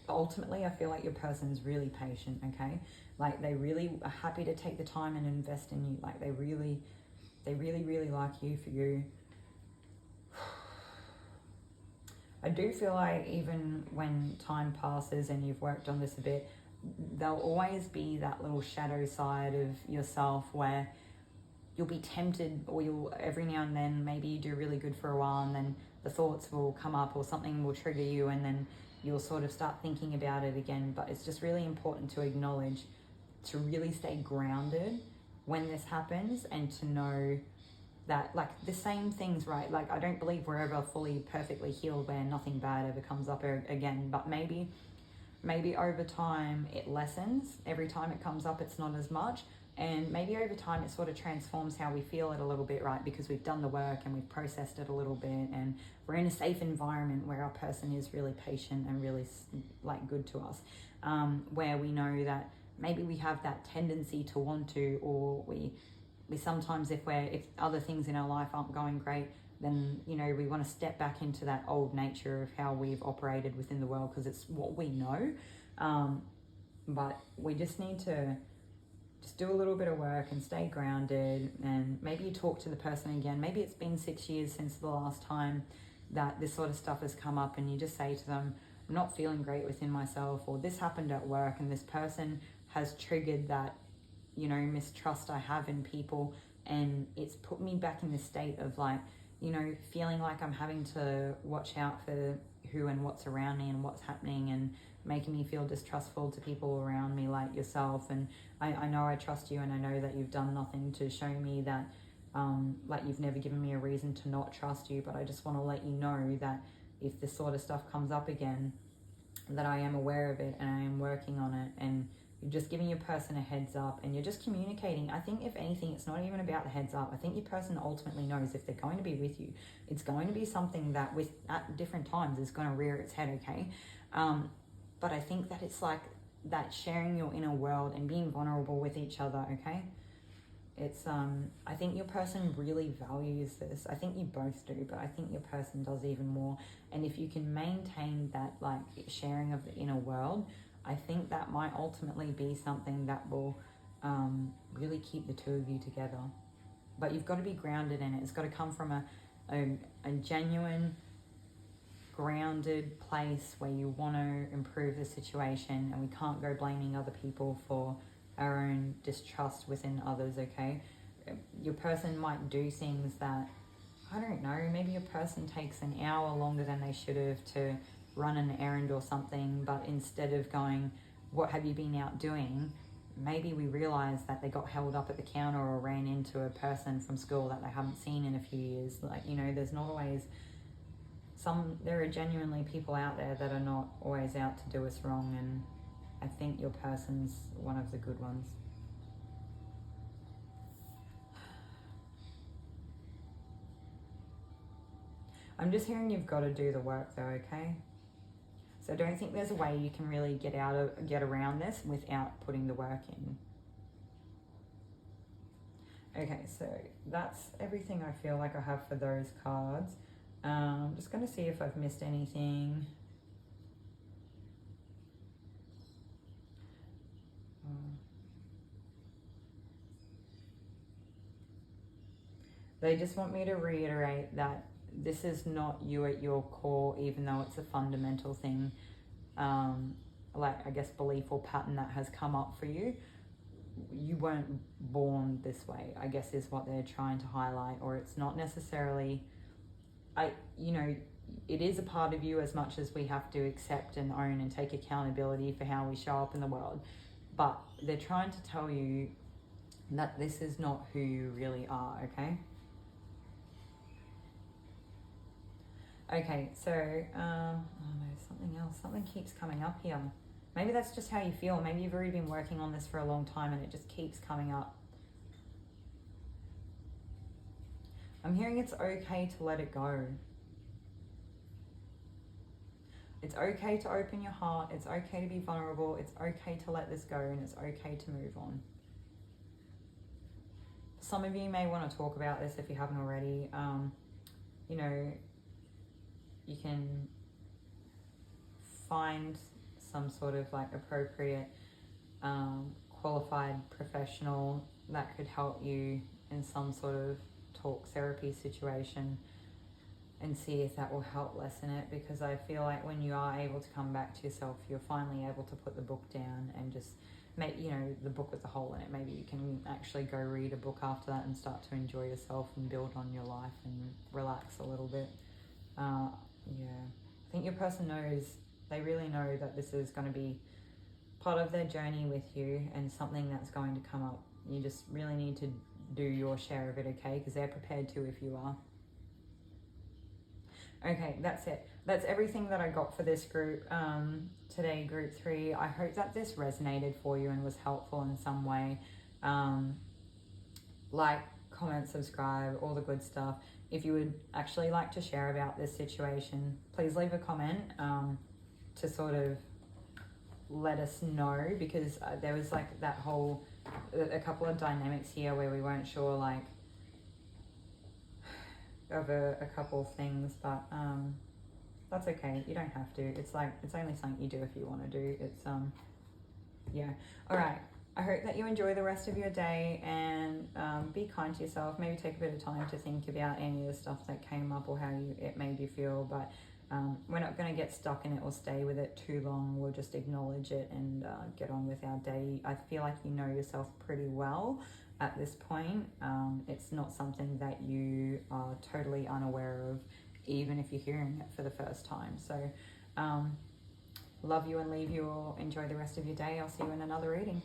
[SPEAKER 1] Ultimately I feel like your person's really patient, okay? Like they really are happy to take the time and invest in you. Like they really like you for you. I do feel like even when time passes and you've worked on this a bit, there'll always be that little shadow side of yourself where you'll be tempted, or you'll every now and then, maybe you do really good for a while and then the thoughts will come up or something will trigger you, and then you'll sort of start thinking about it again. But it's just really important to acknowledge, to really stay grounded when this happens, and to know that like the same things, right? Like I don't believe we're ever fully perfectly healed where nothing bad ever comes up again, but maybe over time it lessens. Every time it comes up, it's not as much. And maybe over time it sort of transforms how we feel it a little bit, right? Because we've done the work and we've processed it a little bit, and we're in a safe environment where our person is really patient and really like good to us, where we know that maybe we have that tendency to want to, or we sometimes, if other things in our life aren't going great, then, you know, we want to step back into that old nature of how we've operated within the world, because it's what we know. But we just need to just do a little bit of work and stay grounded, and maybe you talk to the person again. Maybe it's been 6 years since the last time that this sort of stuff has come up, and you just say to them, I'm not feeling great within myself, or this happened at work and this person has triggered that, you know, mistrust I have in people, and it's put me back in this state of like, you know, feeling like I'm having to watch out for who and what's around me and what's happening, and making me feel distrustful to people around me like yourself. And I know I trust you, and I know that you've done nothing to show me that, like you've never given me a reason to not trust you. But I just want to let you know that if this sort of stuff comes up again, that I am aware of it and I am working on it, and you're just giving your person a heads up, and you're just communicating. I think if anything, it's not even about the heads up. I think your person ultimately knows if they're going to be with you, it's going to be something that at different times is going to rear its head, okay? But I think that it's like that sharing your inner world and being vulnerable with each other, okay? It's I think your person really values this. I think you both do, but I think your person does even more. And if you can maintain that like sharing of the inner world, I think that might ultimately be something that will really keep the two of you together. But you've got to be grounded in it. It's got to come from a genuine, grounded place where you want to improve the situation, and we can't go blaming other people for our own distrust within others, okay? Your person might do things that, I don't know, maybe your person takes an hour longer than they should have to run an errand or something, but instead of going, what have you been out doing, maybe we realize that they got held up at the counter or ran into a person from school that they haven't seen in a few years. Like, you know, there's not always there are genuinely people out there that are not always out to do us wrong, and I think your person's one of the good ones. I'm just hearing you've got to do the work though, okay? So I don't think there's a way you can really get around this without putting the work in. Okay, so that's everything I feel like I have for those cards. I'm just going to see if I've missed anything. They just want me to reiterate that this is not you at your core, even though it's a fundamental thing, like I guess belief or pattern that has come up for you. You weren't born this way, I guess is what they're trying to highlight. Or it's not necessarily, you know, it is a part of you as much as we have to accept and own and take accountability for how we show up in the world. But they're trying to tell you that this is not who you really are, okay? Okay, so, oh no, something else. Something keeps coming up here. Maybe that's just how you feel. Maybe you've already been working on this for a long time and it just keeps coming up. I'm hearing it's okay to let it go. It's okay to open your heart. It's okay to be vulnerable. It's okay to let this go, and it's okay to move on. Some of you may want to talk about this if you haven't already. You know, you can find some sort of like appropriate, qualified professional that could help you in some sort of talk therapy situation and see if that will help lessen it, because I feel like when you are able to come back to yourself, you're finally able to put the book down and just make, you know, the book with the hole in it. Maybe you can actually go read a book after that and start to enjoy yourself and build on your life and relax a little bit. Yeah, I think your person knows, they really know that this is going to be part of their journey with you and something that's going to come up. You just really need to do your share of it, okay? Because they're prepared to if you are. Okay, that's it. That's everything that I got for this group today, group 3. I hope that this resonated for you and was helpful in some way. Like, comment, subscribe, all the good stuff. If you would actually like to share about this situation, please leave a comment to sort of let us know, because there was like that whole, a couple of dynamics here where we weren't sure like of a couple of things, but that's okay. You don't have to. It's like, it's only something you do if you want to do. It's yeah. All right. I hope that you enjoy the rest of your day, and be kind to yourself. Maybe take a bit of time to think about any of the stuff that came up or how it made you feel, but we're not going to get stuck in it or stay with it too long. We'll just acknowledge it and get on with our day. I feel like you know yourself pretty well at this point. It's not something that you are totally unaware of, even if you're hearing it for the first time. So love you and leave you, or enjoy the rest of your day. I'll see you in another reading.